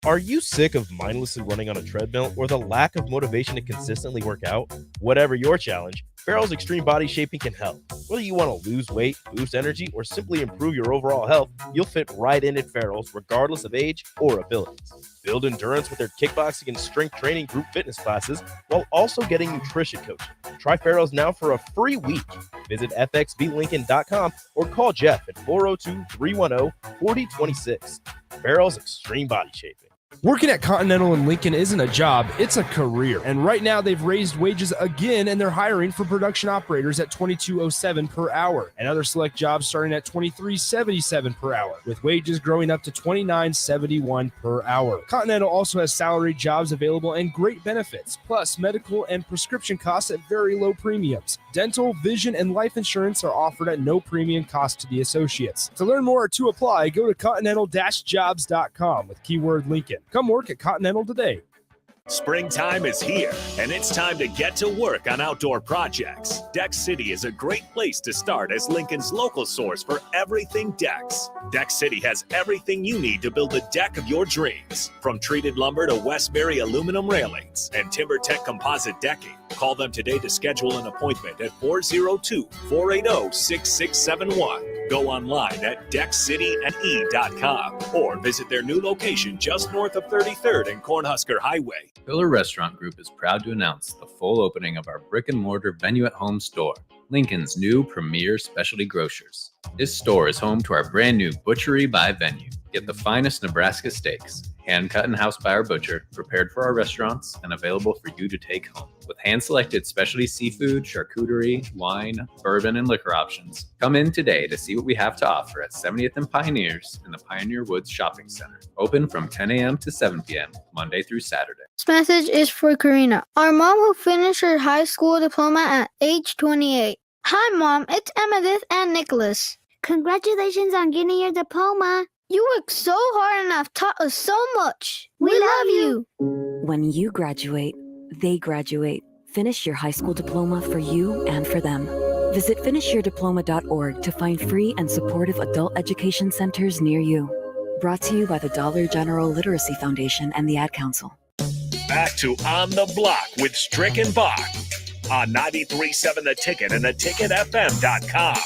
Are you sick of mindlessly running on a treadmill or the lack of motivation to consistently work out? Whatever your challenge, Farrell's Extreme Body Shaping can help. Whether you want to lose weight, boost energy, or simply improve your overall health, you'll fit right in at Farrell's regardless of age or abilities. Build endurance with their kickboxing and strength training group fitness classes while also getting nutrition coaching. Try Farrell's now for a free week. Visit fxblincoln.com or call Jeff at 402-310-4026. Farrell's Extreme Body Shaping. Working at Continental in Lincoln isn't a job, it's a career. And right now they've raised wages again and they're hiring for production operators at $22.07 per hour and other select jobs starting at $23.77 per hour, with wages growing up to $29.71 per hour. Continental also has salaried jobs available and great benefits, plus medical and prescription costs at very low premiums. Dental, vision, and life insurance are offered at no premium cost to the associates. To learn more or to apply, go to continental-jobs.com with keyword Lincoln. Come work at Continental today. Springtime is here, and it's time to get to work on outdoor projects. Deck City is a great place to start as Lincoln's local source for everything decks. Deck City has everything you need to build the deck of your dreams, from treated lumber to Westbury aluminum railings and TimberTech composite decking. Call them today to schedule an appointment at 402-480-6671. Go online at deckcityne.com or visit their new location just north of 33rd and Cornhusker Highway. Pillar Restaurant Group is proud to announce the full opening of our brick-and-mortar venue-at-home store, Lincoln's new premier specialty grocers. This store is home to our brand new Butchery by Venue. Get the finest Nebraska steaks, hand-cut in-house by our butcher, prepared for our restaurants, and available for you to take home. With hand-selected specialty seafood, charcuterie, wine, bourbon, and liquor options. Come in today to see what we have to offer at 70th and Pioneers in the Pioneer Woods Shopping Center. Open from 10 a.m. to 7 p.m., Monday through Saturday. This message is for Karina, our mom who finished her high school diploma at age 28. Hi, Mom. It's Emmettith and Nicholas. Congratulations on getting your diploma. You worked so hard and have taught us so much. We love you. When you graduate, they graduate. Finish your high school diploma for you and for them. Visit finishyourdiploma.org to find free and supportive adult education centers near you. Brought to you by the Dollar General Literacy Foundation and the Ad Council. back to On the Block with Strick and Bach on 93.7 The Ticket and theticketfm.com.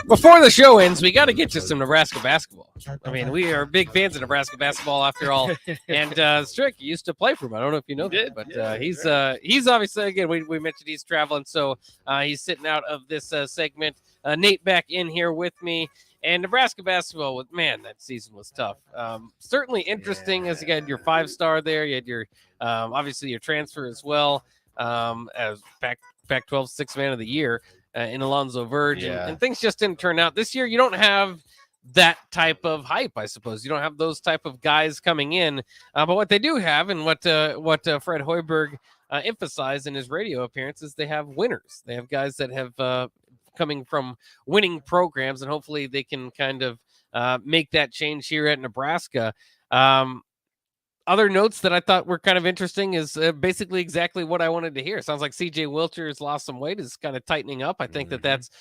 Before the show ends, we got to get to some Nebraska basketball. I mean, we are big fans of Nebraska basketball after all. And Strick used to play for him. I don't know if you know that, but he's obviously, again, we mentioned he's traveling, so he's sitting out of this segment. Nate back in here with me. And Nebraska basketball, man, that season was tough. Certainly interesting as you had your 5-star there. You had your, obviously, your transfer as well as Pac-12 Sixth Man of the Year. In Alonzo Verge, and things just didn't turn out. This year, you don't have that type of hype, I suppose. You don't have those type of guys coming in. But what they do have, and what Fred Hoiberg emphasized in his radio appearances, they have winners. They have guys that have coming from winning programs, and hopefully they can kind of make that change here at Nebraska. Other notes that I thought were kind of interesting is basically exactly what I wanted to hear. Sounds like C.J. Wilcher has lost some weight, is kind of tightening up. I think that's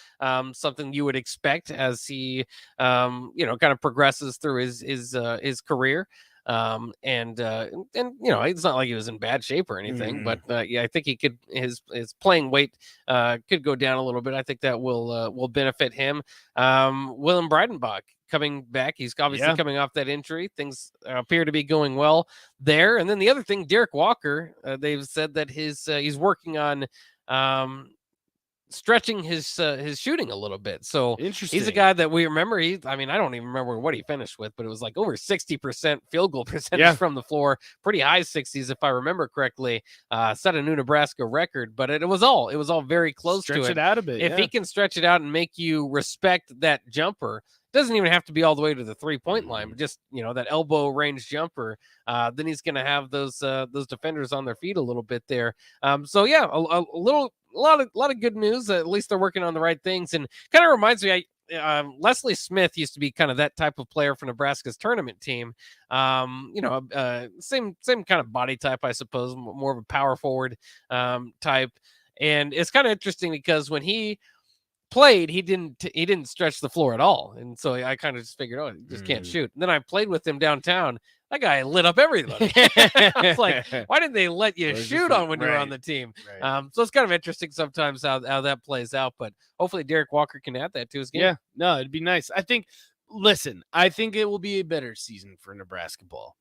something you would expect as he, kind of progresses through his career. And it's not like he was in bad shape or anything, but I think he could his playing weight could go down a little bit. I think that will benefit him. Willem Breidenbach coming back. He's obviously coming off that injury. Things appear to be going well there. And then the other thing, Derek Walker, they've said that he's working on stretching his shooting a little bit. So he's a guy that we remember. I don't even remember what he finished with, but it was like over 60% field goal percentage from the floor, pretty high 60s if I remember correctly. Set a new Nebraska record, but it was all very close to it. Stretch it out a bit. If he can stretch it out and make you respect that jumper, doesn't even have to be all the way to the 3-point line, but just, that elbow range jumper. Then he's going to have those defenders on their feet a little bit there. A lot of good news. At least they're working on the right things, and kind of reminds me. Leslie Smith used to be kind of that type of player for Nebraska's tournament team. Same kind of body type, I suppose, more of a power forward type. And it's kind of interesting because when he played, he didn't stretch the floor at all, and so I kind of just figured, he just can't shoot. And then I played with him downtown. That guy lit up everybody. It's like, why didn't they let you shoot on when you're on the team? Right. So it's kind of interesting sometimes how that plays out. But hopefully Derek Walker can add that to his game. Yeah, no, it'd be nice. I think it will be a better season for Nebraska ball.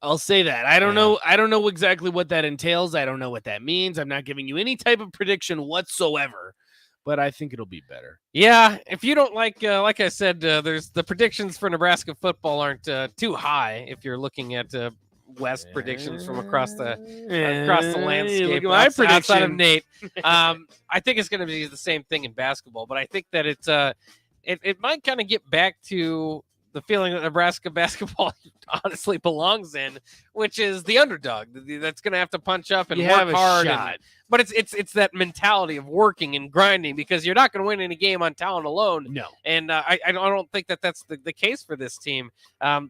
I'll say that. I don't know exactly what that entails. I don't know what that means. I'm not giving you any type of prediction whatsoever. But I think it'll be better. Yeah, if you don't like I said, there's the predictions for Nebraska football aren't too high. If you're looking at West predictions from across the landscape, outside of Nate, I think it's going to be the same thing in basketball. But I think that it might kind of get back to the feeling that Nebraska basketball honestly belongs in, which is the underdog that's going to have to punch up and work hard. But it's that mentality of working and grinding, because you're not going to win any game on talent alone. No. And I don't think that's the case for this team.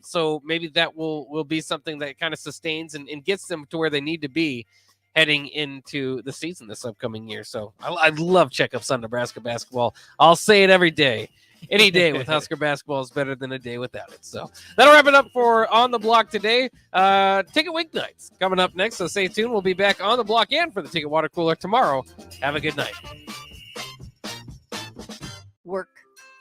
So maybe that will be something that kind of sustains and gets them to where they need to be heading into the season this upcoming year. So I love checkups on Nebraska basketball. I'll say it every day. Any day with Husker basketball is better than a day without it. So that'll wrap it up for On the Block today. Ticket Weeknights coming up next, so stay tuned. We'll be back on the block and for the Ticket Water Cooler tomorrow. Have a good night. Work,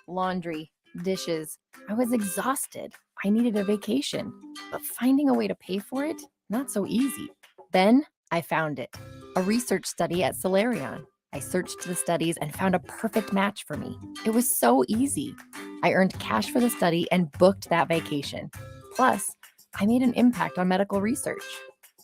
laundry, dishes. I was exhausted. I needed a vacation, but finding a way to pay for it, not so easy. Then I found it, a research study at Solarion. I searched the studies and found a perfect match for me. It was so easy. I earned cash for the study and booked that vacation. Plus, I made an impact on medical research.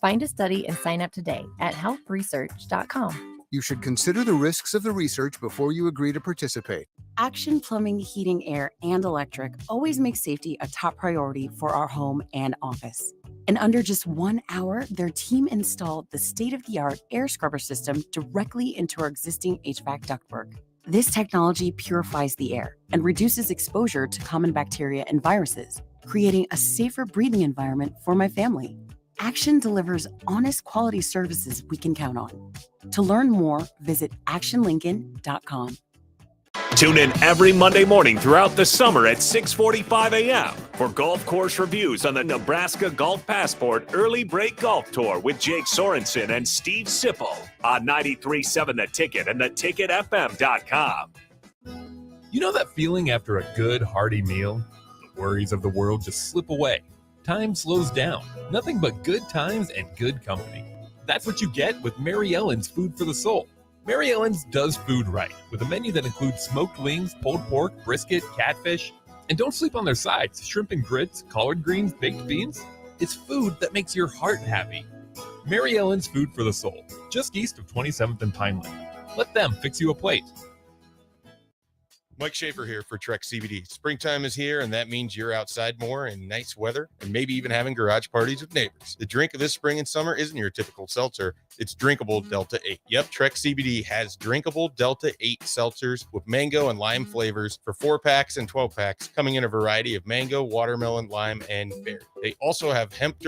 Find a study and sign up today at healthresearch.com. You should consider the risks of the research before you agree to participate. Action Plumbing, Heating, Air, and Electric always makes safety a top priority for our home and office. In under just 1 hour, their team installed the state-of-the-art air scrubber system directly into our existing HVAC ductwork. This technology purifies the air and reduces exposure to common bacteria and viruses, creating a safer breathing environment for my family. Action delivers honest quality services we can count on. To learn more, visit actionlincoln.com. Tune in every Monday morning throughout the summer at 6:45 a.m. for golf course reviews on the Nebraska Golf Passport Early Break Golf Tour with Jake Sorensen and Steve Sipple on 93.7 The Ticket and theticketfm.com. You know that feeling after a good, hearty meal? The worries of the world just slip away. Time slows down. Nothing but good times and good company. That's what you get with Mary Ellen's Food for the Soul. Mary Ellen's does food right, with a menu that includes smoked wings, pulled pork, brisket, catfish. And don't sleep on their sides, shrimp and grits, collard greens, baked beans. It's food that makes your heart happy. Mary Ellen's Food for the Soul, just east of 27th and Pineland. Let them fix you a plate. Mike Schaefer here for Trek CBD. Springtime is here, and that means you're outside more in nice weather and maybe even having garage parties with neighbors. The drink of this spring and summer isn't your typical seltzer. It's drinkable Delta 8. Yep, Trek CBD has drinkable Delta 8 seltzers with mango and lime flavors for 4-packs and 12-packs, coming in a variety of mango, watermelon, lime, and berry. They also have hemp